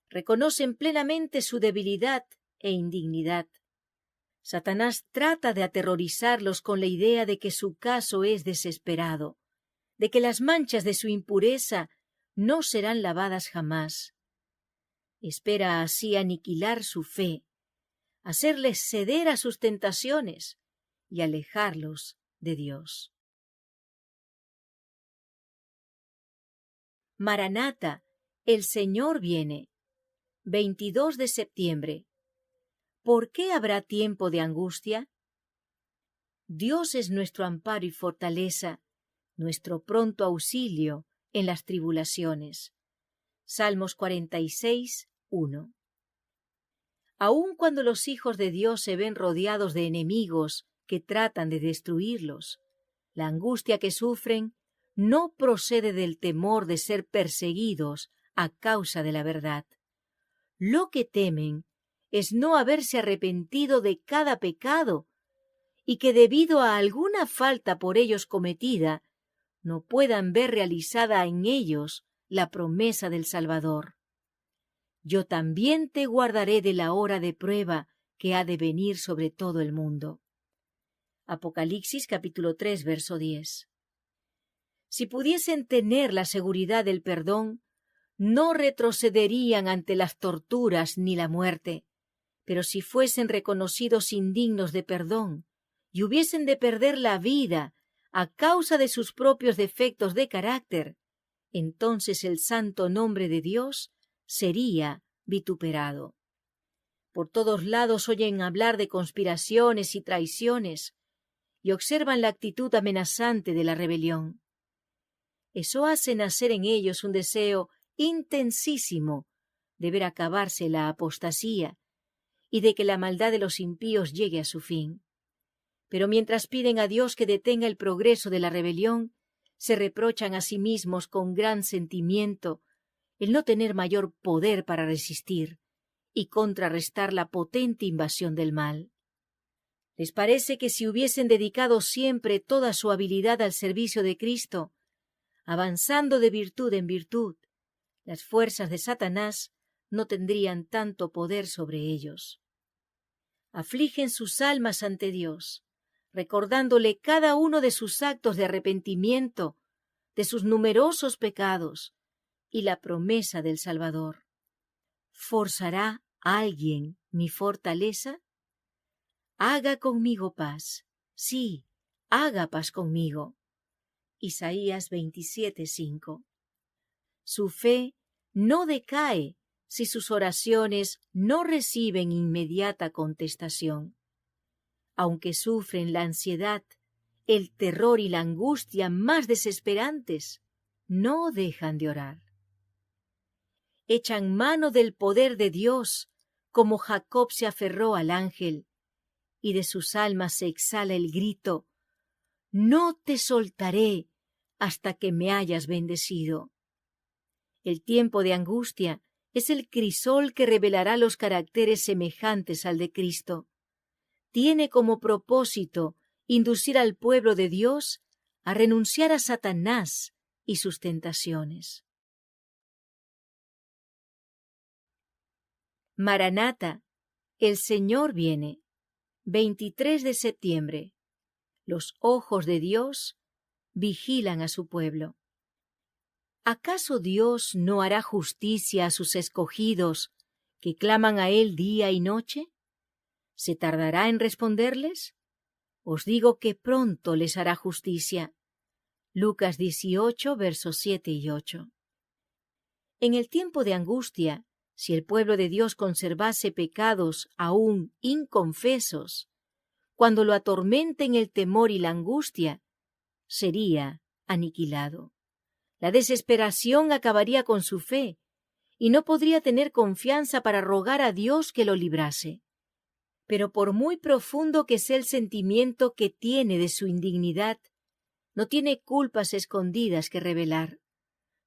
Speaker 1: Reconocen plenamente su debilidad e indignidad. Satanás trata de aterrorizarlos con la idea de que su caso es desesperado, de que las manchas de su impureza no serán lavadas jamás. Espera así aniquilar su fe, hacerles ceder a sus tentaciones y alejarlos de Dios. Maranata, el Señor viene. 22 de septiembre. ¿Por qué habrá tiempo de angustia? Dios es nuestro amparo y fortaleza, nuestro pronto auxilio en las tribulaciones. Salmos 46, 1. Aun cuando los hijos de Dios se ven rodeados de enemigos que tratan de destruirlos, la angustia que sufren no procede del temor de ser perseguidos a causa de la verdad. Lo que temen es no haberse arrepentido de cada pecado y que debido a alguna falta por ellos cometida, no puedan ver realizada en ellos la promesa del Salvador. Yo también te guardaré de la hora de prueba que ha de venir sobre todo el mundo. Apocalipsis capítulo 3, verso 10. Si pudiesen tener la seguridad del perdón, no retrocederían ante las torturas ni la muerte, pero si fuesen reconocidos indignos de perdón y hubiesen de perder la vida a causa de sus propios defectos de carácter, entonces el santo nombre de Dios sería vituperado. Por todos lados oyen hablar de conspiraciones y traiciones y observan la actitud amenazante de la rebelión. Eso hace nacer en ellos un deseo intensísimo de ver acabarse la apostasía y de que la maldad de los impíos llegue a su fin. Pero mientras piden a Dios que detenga el progreso de la rebelión, se reprochan a sí mismos con gran sentimiento el no tener mayor poder para resistir y contrarrestar la potente invasión del mal. Les parece que si hubiesen dedicado siempre toda su habilidad al servicio de Cristo, avanzando de virtud en virtud, las fuerzas de Satanás no tendrían tanto poder sobre ellos. Afligen sus almas ante Dios, recordándole cada uno de sus actos de arrepentimiento, de sus numerosos pecados y la promesa del Salvador. ¿Forzará alguien mi fortaleza? Haga conmigo paz. Sí, haga paz conmigo. Isaías 27:5. Su fe no decae si sus oraciones no reciben inmediata contestación. Aunque sufren la ansiedad, el terror y la angustia más desesperantes, no dejan de orar. Echan mano del poder de Dios, como Jacob se aferró al ángel, y de sus almas se exhala el grito: «No te soltaré hasta que me hayas bendecido». El tiempo de angustia es el crisol que revelará los caracteres semejantes al de Cristo. Tiene como propósito inducir al pueblo de Dios a renunciar a Satanás y sus tentaciones. Maranata, el Señor viene. 23 de septiembre. Los ojos de Dios vigilan a su pueblo. ¿Acaso Dios no hará justicia a sus escogidos que claman a Él día y noche? ¿Se tardará en responderles? Os digo que pronto les hará justicia. Lucas 18, versos 7 y 8. En el tiempo de angustia, si el pueblo de Dios conservase pecados aún inconfesos, cuando lo atormenten el temor y la angustia, sería aniquilado. La desesperación acabaría con su fe, y no podría tener confianza para rogar a Dios que lo librase. Pero por muy profundo que sea el sentimiento que tiene de su indignidad, no tiene culpas escondidas que revelar.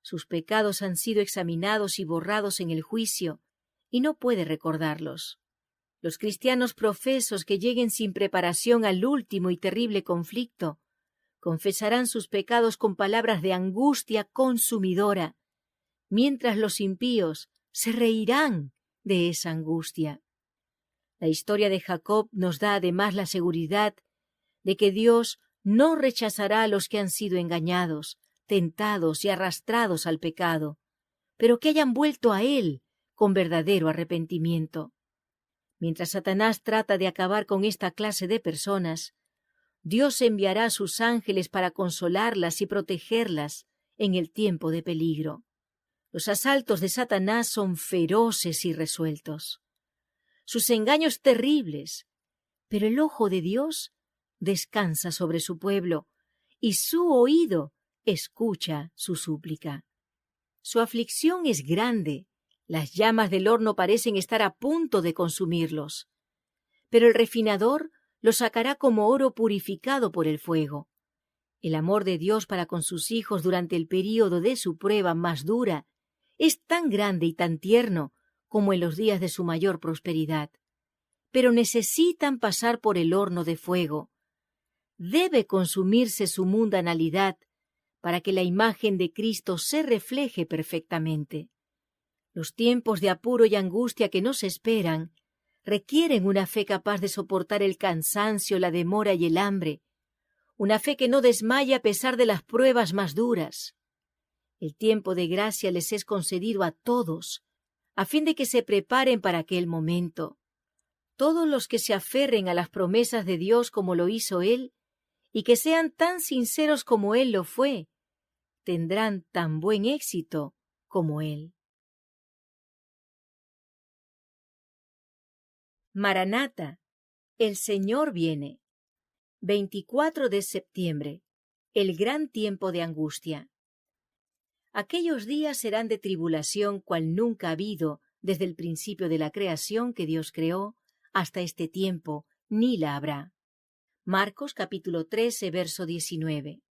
Speaker 1: Sus pecados han sido examinados y borrados en el juicio, y no puede recordarlos. Los cristianos profesos que lleguen sin preparación al último y terrible conflicto, confesarán sus pecados con palabras de angustia consumidora, mientras los impíos se reirán de esa angustia. La historia de Jacob nos da además la seguridad de que Dios no rechazará a los que han sido engañados, tentados y arrastrados al pecado, pero que hayan vuelto a Él con verdadero arrepentimiento. Mientras Satanás trata de acabar con esta clase de personas, Dios enviará a sus ángeles para consolarlas y protegerlas en el tiempo de peligro. Los asaltos de Satanás son feroces y resueltos. Sus engaños terribles, pero el ojo de Dios descansa sobre su pueblo y su oído escucha su súplica. Su aflicción es grande, las llamas del horno parecen estar a punto de consumirlos, pero el refinador los sacará como oro purificado por el fuego. El amor de Dios para con sus hijos durante el período de su prueba más dura es tan grande y tan tierno como en los días de su mayor prosperidad. Pero necesitan pasar por el horno de fuego. Debe consumirse su mundanalidad para que la imagen de Cristo se refleje perfectamente. Los tiempos de apuro y angustia que nos esperan requieren una fe capaz de soportar el cansancio, la demora y el hambre, una fe que no desmaya a pesar de las pruebas más duras. El tiempo de gracia les es concedido a todos, a fin de que se preparen para aquel momento. Todos los que se aferren a las promesas de Dios como lo hizo Él, y que sean tan sinceros como Él lo fue, tendrán tan buen éxito como Él. Maranata, el Señor viene. 24 de septiembre, el gran tiempo de angustia. Aquellos días serán de tribulación cual nunca ha habido desde el principio de la creación que Dios creó hasta este tiempo, ni la habrá. Marcos capítulo 13, verso 19.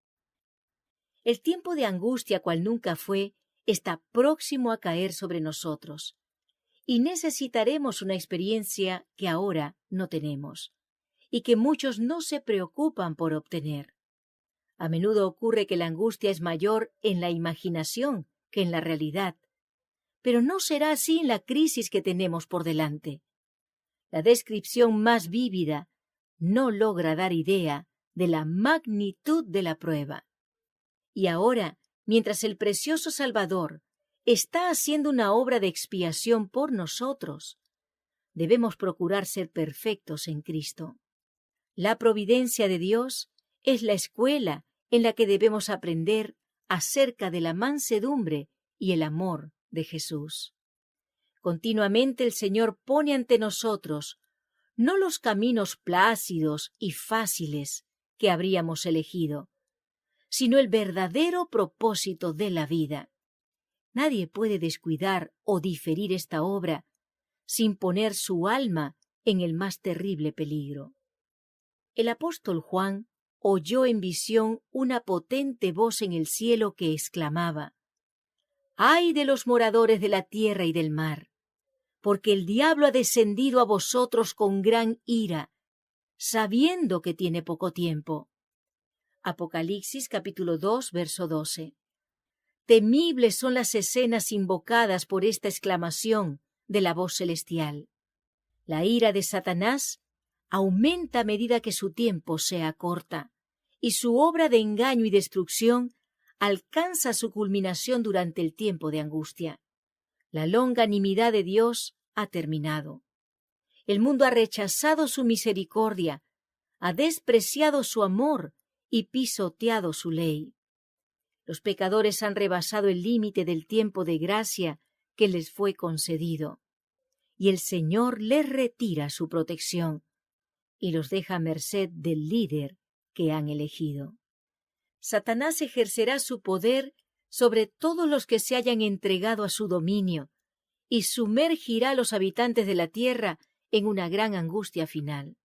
Speaker 1: El tiempo de angustia cual nunca fue está próximo a caer sobre nosotros, y necesitaremos una experiencia que ahora no tenemos, y que muchos no se preocupan por obtener. A menudo ocurre que la angustia es mayor en la imaginación que en la realidad, pero no será así en la crisis que tenemos por delante. La descripción más vívida no logra dar idea de la magnitud de la prueba. Y ahora, mientras el precioso Salvador está haciendo una obra de expiación por nosotros, debemos procurar ser perfectos en Cristo. La providencia de Dios es la escuela en la que debemos aprender acerca de la mansedumbre y el amor de Jesús. Continuamente el Señor pone ante nosotros no los caminos plácidos y fáciles que habríamos elegido, sino el verdadero propósito de la vida. Nadie puede descuidar o diferir esta obra sin poner su alma en el más terrible peligro. El apóstol Juan oyó en visión una potente voz en el cielo que exclamaba: ¡Ay de los moradores de la tierra y del mar! Porque el diablo ha descendido a vosotros con gran ira, sabiendo que tiene poco tiempo. Apocalipsis capítulo 2, verso 12. Temibles son las escenas invocadas por esta exclamación de la voz celestial. La ira de Satanás aumenta a medida que su tiempo sea corta. y su obra de engaño y destrucción alcanza su culminación durante el tiempo de angustia. La longanimidad de Dios ha terminado. El mundo ha rechazado su misericordia, ha despreciado su amor y pisoteado su ley. Los pecadores han rebasado el límite del tiempo de gracia que les fue concedido, y el Señor les retira su protección y los deja a merced del líder que han elegido. Satanás ejercerá su poder sobre todos los que se hayan entregado a su dominio y sumergirá a los habitantes de la tierra en una gran angustia final.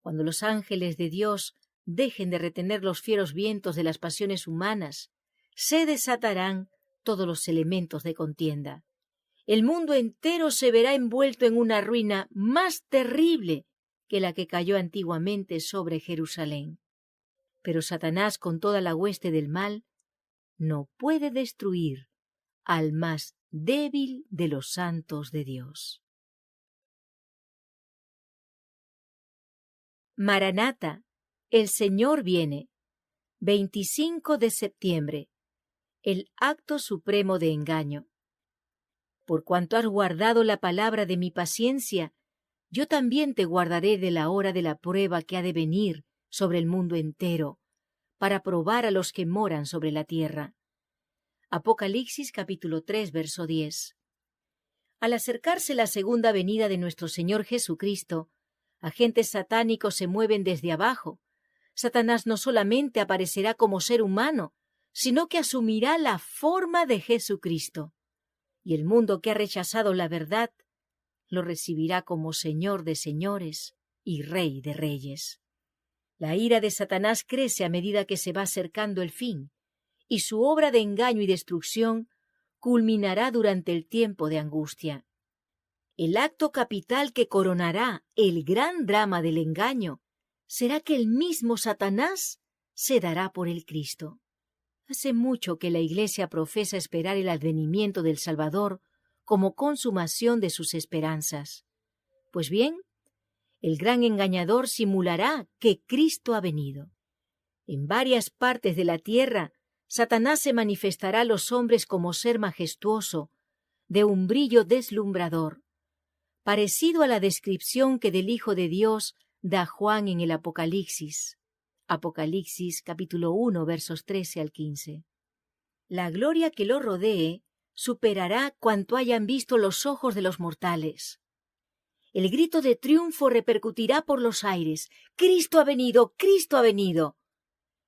Speaker 1: Cuando los ángeles de Dios dejen de retener los fieros vientos de las pasiones humanas, se desatarán todos los elementos de contienda. El mundo entero se verá envuelto en una ruina más terrible que la que cayó antiguamente sobre Jerusalén. Pero Satanás, con toda la hueste del mal, no puede destruir al más débil de los santos de Dios. Maranata, el Señor viene. 25 de septiembre. El acto supremo de engaño. Por cuanto has guardado la palabra de mi paciencia, yo también te guardaré de la hora de la prueba que ha de venir sobre el mundo entero, para probar a los que moran sobre la tierra. Apocalipsis capítulo 3, verso 10. Al acercarse la segunda venida de nuestro Señor Jesucristo, agentes satánicos se mueven desde abajo. Satanás no solamente aparecerá como ser humano, sino que asumirá la forma de Jesucristo. Y el mundo que ha rechazado la verdad lo recibirá como Señor de señores y Rey de reyes. La ira de Satanás crece a medida que se va acercando el fin, y su obra de engaño y destrucción culminará durante el tiempo de angustia. El acto capital que coronará el gran drama del engaño será que el mismo Satanás se dará por el Cristo. Hace mucho que la Iglesia profesa esperar el advenimiento del Salvador como consumación de sus esperanzas. Pues bien, el gran engañador simulará que Cristo ha venido. En varias partes de la tierra, Satanás se manifestará a los hombres como ser majestuoso, de un brillo deslumbrador, parecido a la descripción que del Hijo de Dios da Juan en el Apocalipsis. Apocalipsis capítulo 1, versos 13 al 15. La gloria que lo rodee superará cuanto hayan visto los ojos de los mortales. El grito de triunfo repercutirá por los aires. ¡Cristo ha venido! ¡Cristo ha venido!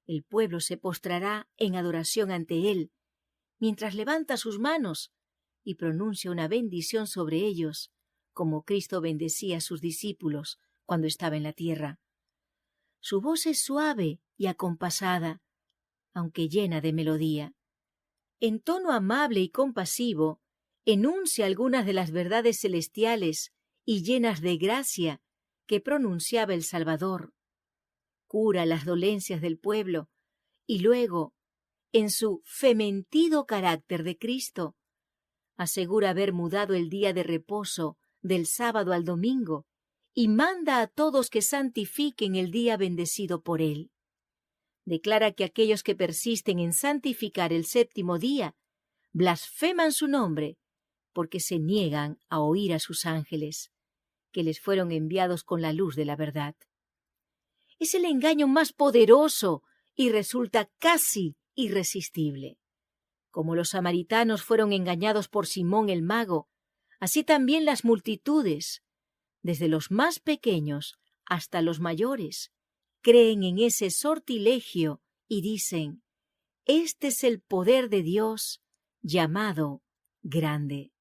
Speaker 1: El pueblo se postrará en adoración ante él, mientras levanta sus manos y pronuncia una bendición sobre ellos, como Cristo bendecía a sus discípulos cuando estaba en la tierra. Su voz es suave y acompasada, aunque llena de melodía. En tono amable y compasivo, enuncia algunas de las verdades celestiales y llenas de gracia que pronunciaba el Salvador. Cura las dolencias del pueblo y luego, en su fementido carácter de Cristo, asegura haber mudado el día de reposo del sábado al domingo y manda a todos que santifiquen el día bendecido por él. Declara que aquellos que persisten en santificar el séptimo día blasfeman su nombre porque se niegan a oír a sus ángeles, que les fueron enviados con la luz de la verdad. Es el engaño más poderoso y resulta casi irresistible. Como los samaritanos fueron engañados por Simón el mago, así también las multitudes, desde los más pequeños hasta los mayores, creen en ese sortilegio y dicen: este es el poder de Dios llamado grande.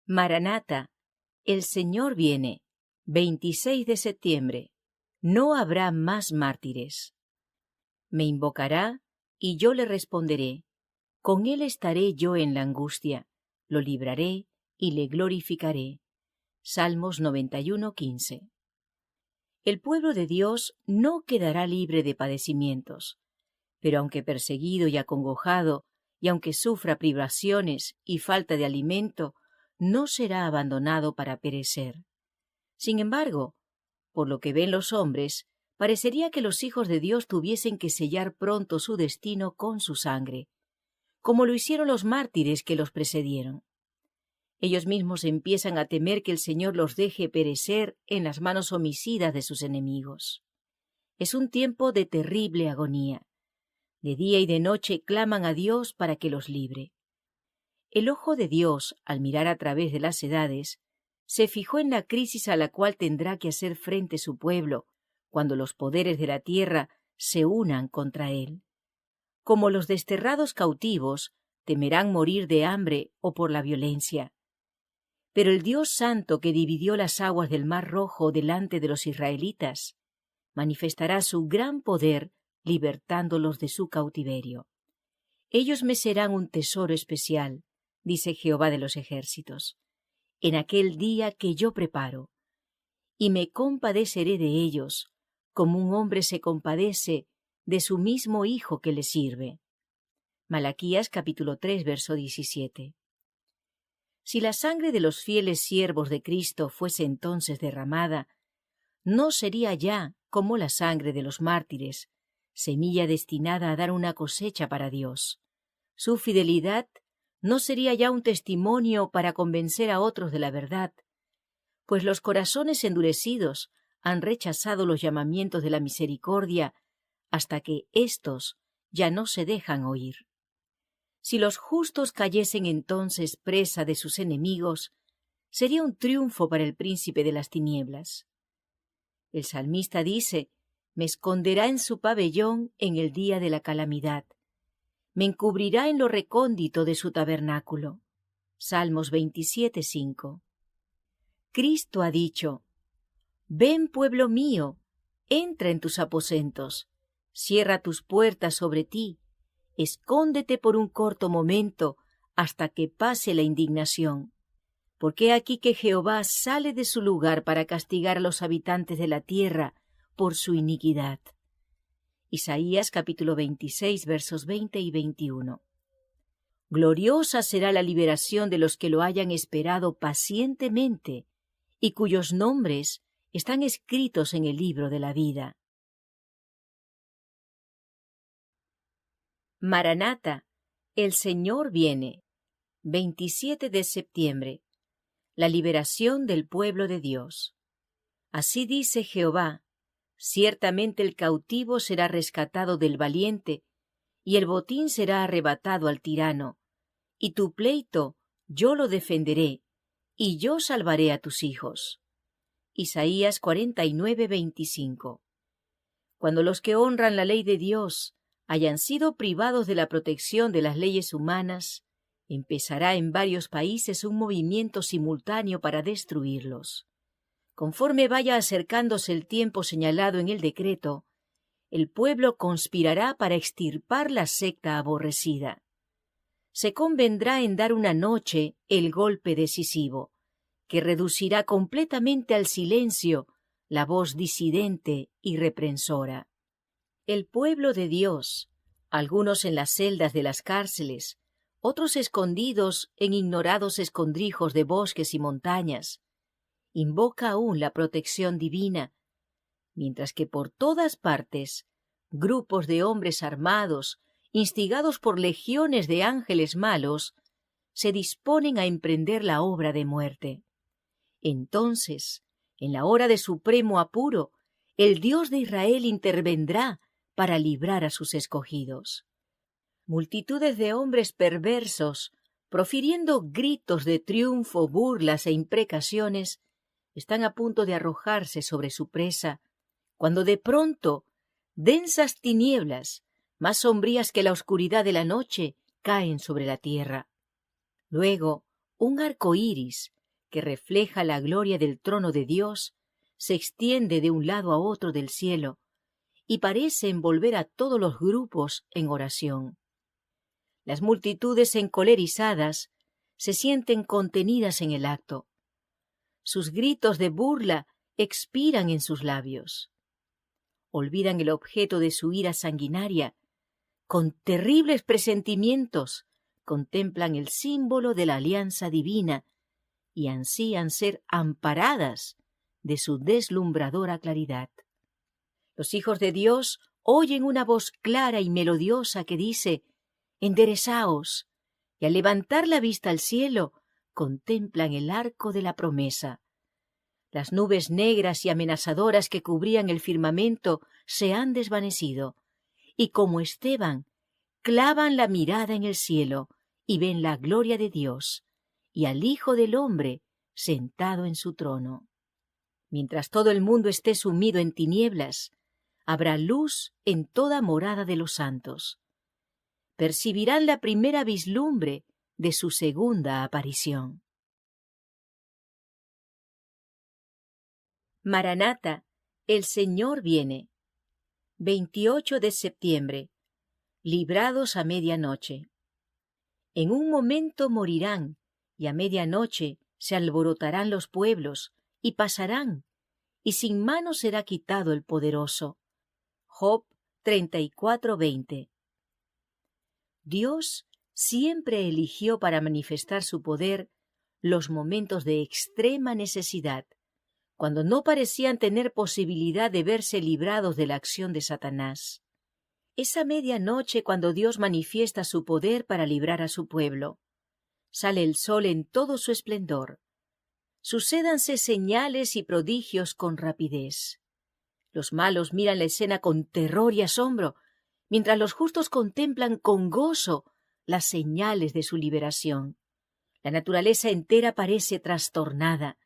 Speaker 1: Maranata, el Señor viene. 26 de septiembre. No habrá más mártires. Me invocará y yo le responderé. Con él estaré yo en la angustia. Lo libraré y le glorificaré. Salmos 91:15. El pueblo de Dios no quedará libre de padecimientos, pero aunque perseguido y acongojado, y aunque sufra privaciones y falta de alimento, no será abandonado para perecer. Sin embargo, Por lo que ven los hombres, parecería que los hijos de Dios tuviesen que sellar pronto su destino con su sangre, como lo hicieron los mártires que los precedieron. Ellos mismos empiezan a temer que el Señor los deje perecer en las manos homicidas de sus enemigos. Es un tiempo de terrible agonía. De día y de noche claman a Dios para que los libre. El ojo de Dios, al mirar a través de las edades, se fijó en la crisis a la cual tendrá que hacer frente su pueblo cuando los poderes de la tierra se unan contra él. Como los desterrados cautivos, temerán morir de hambre o por la violencia. Pero el Dios Santo que dividió las aguas del Mar Rojo delante de los israelitas, manifestará su gran poder libertándolos de su cautiverio. Ellos me serán un tesoro especial, dice Jehová de los ejércitos, en aquel día que yo preparo, y me compadeceré de ellos, como un hombre se compadece de su mismo hijo que le sirve. Malaquías capítulo 3, verso 17. Si la sangre de los fieles siervos de Cristo fuese entonces derramada, no sería ya como la sangre de los mártires, semilla destinada a dar una cosecha para Dios. Su fidelidad no sería ya un testimonio para convencer a otros de la verdad, pues los corazones endurecidos han rechazado los llamamientos de la misericordia hasta que éstos ya no se dejan oír. Si los justos cayesen entonces presa de sus enemigos, sería un triunfo para el príncipe de las tinieblas. El salmista dice: «Me esconderá en su pabellón en el día de la calamidad. Me encubrirá en lo recóndito de su tabernáculo». Salmos 27:5. Cristo ha dicho: «Ven, pueblo mío, entra en tus aposentos, cierra tus puertas sobre ti, escóndete por un corto momento hasta que pase la indignación. Porque he aquí que Jehová sale de su lugar para castigar a los habitantes de la tierra por su iniquidad». Isaías capítulo 26, versos 20 y 21. Gloriosa será la liberación de los que lo hayan esperado pacientemente y cuyos nombres están escritos en el libro de la vida. Maranata, el Señor viene. 27 de septiembre. La liberación del pueblo de Dios. Así dice Jehová: ciertamente el cautivo será rescatado del valiente, y el botín será arrebatado al tirano, y tu pleito yo lo defenderé, y yo salvaré a tus hijos. Isaías 49:25. Cuando los que honran la ley de Dios hayan sido privados de la protección de las leyes humanas, empezará en varios países un movimiento simultáneo para destruirlos. Conforme vaya acercándose el tiempo señalado en el decreto, el pueblo conspirará para extirpar la secta aborrecida. Se convendrá en dar una noche el golpe decisivo, que reducirá completamente al silencio la voz disidente y reprensora. El pueblo de Dios, algunos en las celdas de las cárceles, otros escondidos en ignorados escondrijos de bosques y montañas, invoca aún la protección divina, mientras que por todas partes grupos de hombres armados, instigados por legiones de ángeles malos, se disponen a emprender la obra de muerte. Entonces, en la hora de supremo apuro, el Dios de Israel intervendrá para librar a sus escogidos. Multitudes de hombres perversos, profiriendo gritos de triunfo, burlas e imprecaciones, están a punto de arrojarse sobre su presa, cuando de pronto densas tinieblas, más sombrías que la oscuridad de la noche, caen sobre la tierra. Luego, un arco iris, que refleja la gloria del trono de Dios, se extiende de un lado a otro del cielo y parece envolver a todos los grupos en oración. Las multitudes encolerizadas se sienten contenidas en el acto. Sus gritos de burla expiran en sus labios. Olvidan el objeto de su ira sanguinaria. Con terribles presentimientos contemplan el símbolo de la alianza divina y ansían ser amparadas de su deslumbradora claridad. Los hijos de Dios oyen una voz clara y melodiosa que dice: «Enderezaos», y al levantar la vista al cielo, contemplan el arco de la promesa. Las nubes negras y amenazadoras que cubrían el firmamento se han desvanecido, y como Esteban, clavan la mirada en el cielo y ven la gloria de Dios y al Hijo del Hombre sentado en su trono. Mientras todo el mundo esté sumido en tinieblas, habrá luz en toda morada de los santos. Percibirán la primera vislumbre de su segunda aparición. Maranata, el Señor viene. 28 de septiembre. Librados a medianoche. En un momento morirán, y a medianoche se alborotarán los pueblos, y pasarán, y sin mano será quitado el poderoso. Job 34:20. Dios siempre eligió para manifestar su poder los momentos de extrema necesidad, cuando no parecían tener posibilidad de verse librados de la acción de Satanás. Esa medianoche cuando Dios manifiesta su poder para librar a su pueblo. Sale el sol en todo su esplendor. Sucédanse señales y prodigios con rapidez. Los malos miran la escena con terror y asombro, mientras los justos contemplan con gozo las señales de su liberación. La naturaleza entera parece trastornada.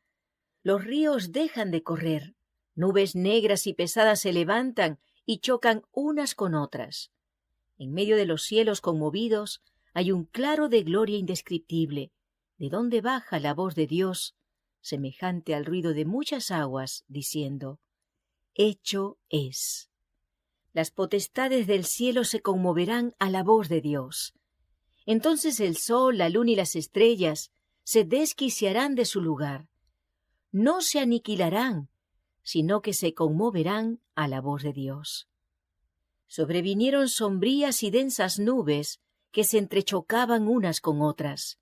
Speaker 1: Los ríos dejan de correr, nubes negras y pesadas se levantan y chocan unas con otras. En medio de los cielos conmovidos hay un claro de gloria indescriptible, de donde baja la voz de Dios, semejante al ruido de muchas aguas, diciendo: «Hecho es». Las potestades del cielo se conmoverán a la voz de Dios. Entonces el sol, la luna y las estrellas se desquiciarán de su lugar. No se aniquilarán, sino que se conmoverán a la voz de Dios. Sobrevinieron sombrías y densas nubes que se entrechocaban unas con otras.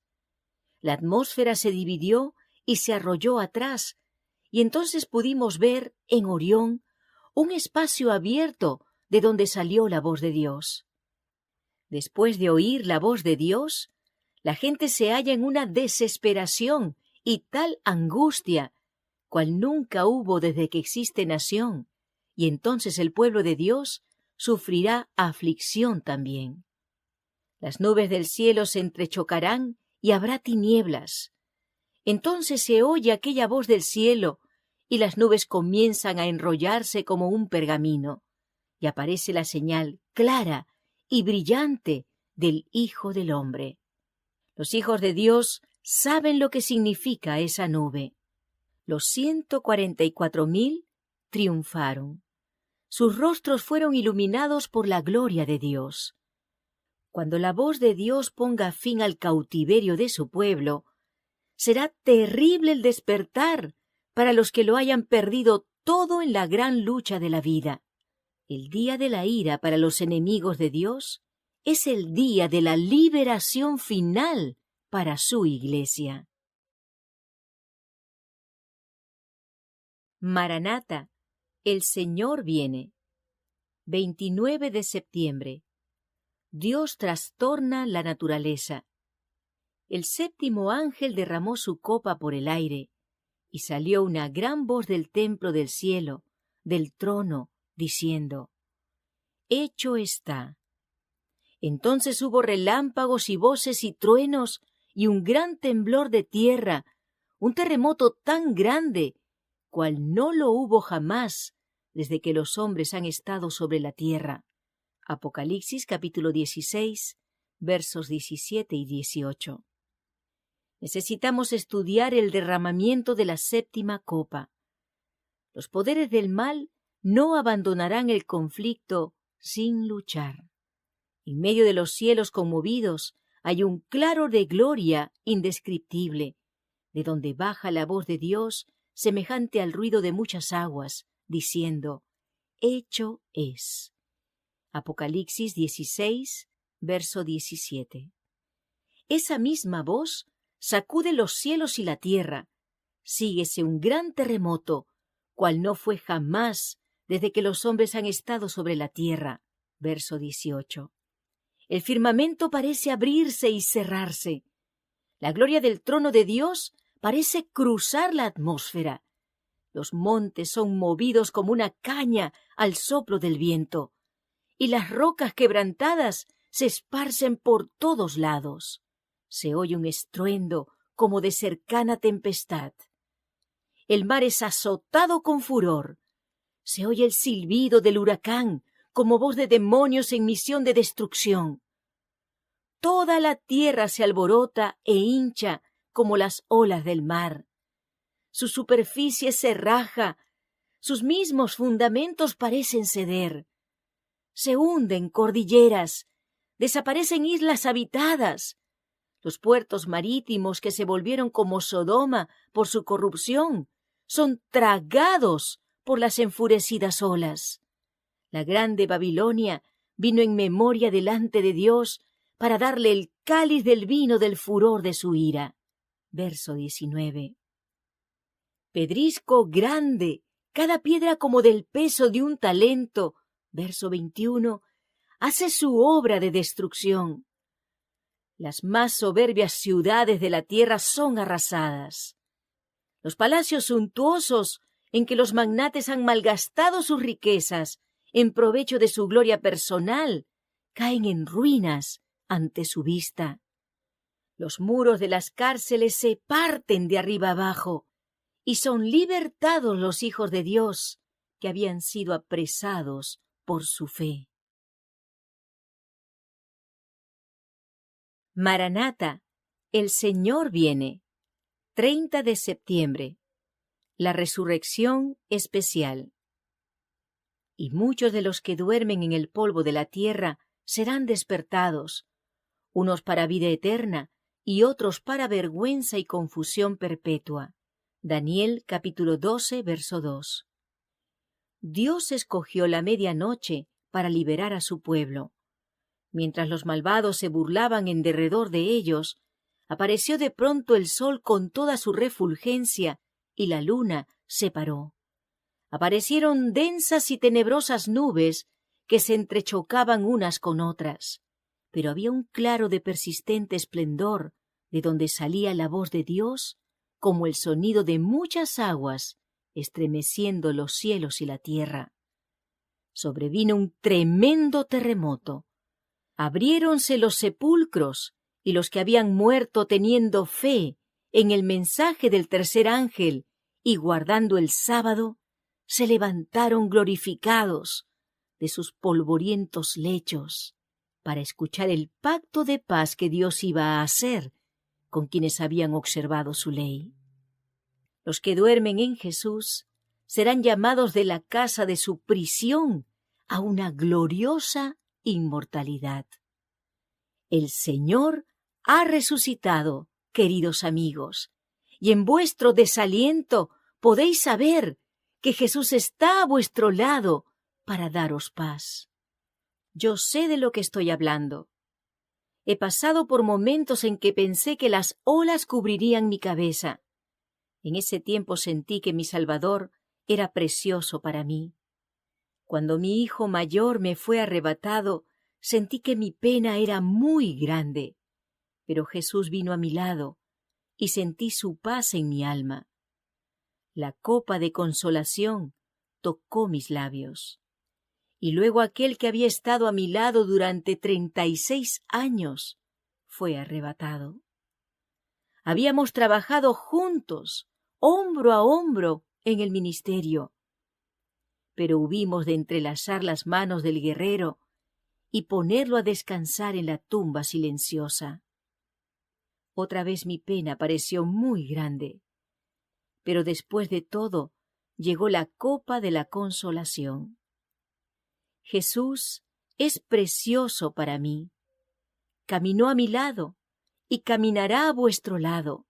Speaker 1: La atmósfera se dividió y se arrolló atrás, y entonces pudimos ver en Orión un espacio abierto de donde salió la voz de Dios. Después de oír la voz de Dios, la gente se halla en una desesperación y tal angustia, cual nunca hubo desde que existe nación, y entonces el pueblo de Dios sufrirá aflicción también. Las nubes del cielo se entrechocarán y habrá tinieblas. Entonces se oye aquella voz del cielo y las nubes comienzan a enrollarse como un pergamino, y aparece la señal clara y brillante del Hijo del Hombre. Los hijos de Dios saben lo que significa esa nube. Los 144,000 triunfaron. Sus rostros fueron iluminados por la gloria de Dios. Cuando la voz de Dios ponga fin al cautiverio de su pueblo, será terrible el despertar para los que lo hayan perdido todo en la gran lucha de la vida. El día de la ira para los enemigos de Dios es el día de la liberación final para su iglesia. Maranata, el Señor viene. 29 de septiembre. Dios trastorna la naturaleza. El séptimo ángel derramó su copa por el aire, y salió una gran voz del templo del cielo, del trono, diciendo: «Hecho está». Entonces hubo relámpagos y voces y truenos, y un gran temblor de tierra, un terremoto tan grande, cual no lo hubo jamás desde que los hombres han estado sobre la tierra. Apocalipsis capítulo 16, versos 17 y 18. Necesitamos estudiar el derramamiento de la séptima copa. Los poderes del mal no abandonarán el conflicto sin luchar. En medio de los cielos conmovidos hay un claro de gloria indescriptible, de donde baja la voz de Dios semejante al ruido de muchas aguas, diciendo: «Hecho es». Apocalipsis 16, verso 17. Esa misma voz sacude los cielos y la tierra. Síguese un gran terremoto, cual no fue jamás desde que los hombres han estado sobre la tierra. Verso 18. El firmamento parece abrirse y cerrarse. La gloria del trono de Dios parece cruzar la atmósfera. Los montes son movidos como una caña al soplo del viento, y las rocas quebrantadas se esparcen por todos lados. Se oye un estruendo como de cercana tempestad. El mar es azotado con furor. Se oye el silbido del huracán como voz de demonios en misión de destrucción. Toda la tierra se alborota e hincha como las olas del mar. Su superficie se raja, sus mismos fundamentos parecen ceder. Se hunden cordilleras, desaparecen islas habitadas. Los puertos marítimos que se volvieron como Sodoma por su corrupción son tragados por las enfurecidas olas. La grande Babilonia vino en memoria delante de Dios para darle el cáliz del vino del furor de su ira. Verso 19. Pedrisco grande, cada piedra como del peso de un talento. Verso 21. Hace su obra de destrucción. Las más soberbias ciudades de la tierra son arrasadas. Los palacios suntuosos en que los magnates han malgastado sus riquezas en provecho de su gloria personal caen en ruinas ante su vista. Los muros de las cárceles se parten de arriba abajo y son libertados los hijos de Dios que habían sido apresados por su fe. Maranata, el Señor viene. 30 de septiembre. La resurrección especial. Y muchos de los que duermen en el polvo de la tierra serán despertados, unos para vida eterna y otros para vergüenza y confusión perpetua. Daniel capítulo 12, verso 2. Dios escogió la medianoche para liberar a su pueblo. Mientras los malvados se burlaban en derredor de ellos, apareció de pronto el sol con toda su refulgencia y la luna se paró. Aparecieron densas y tenebrosas nubes que se entrechocaban unas con otras, pero había un claro de persistente esplendor de donde salía la voz de Dios como el sonido de muchas aguas estremeciendo los cielos y la tierra. Sobrevino un tremendo terremoto. Abriéronse los sepulcros y los que habían muerto teniendo fe en el mensaje del tercer ángel y guardando el sábado, se levantaron glorificados de sus polvorientos lechos para escuchar el pacto de paz que Dios iba a hacer con quienes habían observado su ley. Los que duermen en Jesús serán llamados de la casa de su prisión a una gloriosa inmortalidad. El Señor ha resucitado, queridos amigos, y en vuestro desaliento podéis saber que Jesús está a vuestro lado para daros paz. Yo sé de lo que estoy hablando. He pasado por momentos en que pensé que las olas cubrirían mi cabeza. En ese tiempo sentí que mi Salvador era precioso para mí. Cuando mi hijo mayor me fue arrebatado, sentí que mi pena era muy grande, pero Jesús vino a mi lado y sentí su paz en mi alma. La copa de consolación tocó mis labios. Y luego aquel que había estado a mi lado durante 36 años fue arrebatado. Habíamos trabajado juntos, hombro a hombro, en el ministerio, pero hubimos de entrelazar las manos del guerrero y ponerlo a descansar en la tumba silenciosa. Otra vez mi pena pareció muy grande, pero después de todo llegó la copa de la consolación. Jesús es precioso para mí. Caminó a mi lado y caminará a vuestro lado.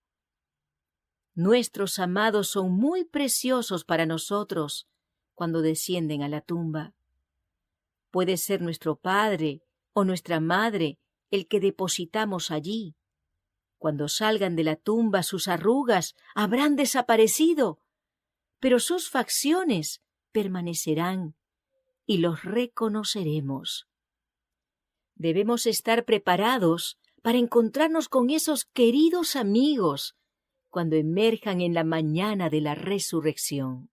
Speaker 1: Nuestros amados son muy preciosos para nosotros cuando descienden a la tumba. Puede ser nuestro padre o nuestra madre el que depositamos allí. Cuando salgan de la tumba sus arrugas habrán desaparecido, pero sus facciones permanecerán y los reconoceremos. Debemos estar preparados para encontrarnos con esos queridos amigos cuando emerjan en la mañana de la resurrección.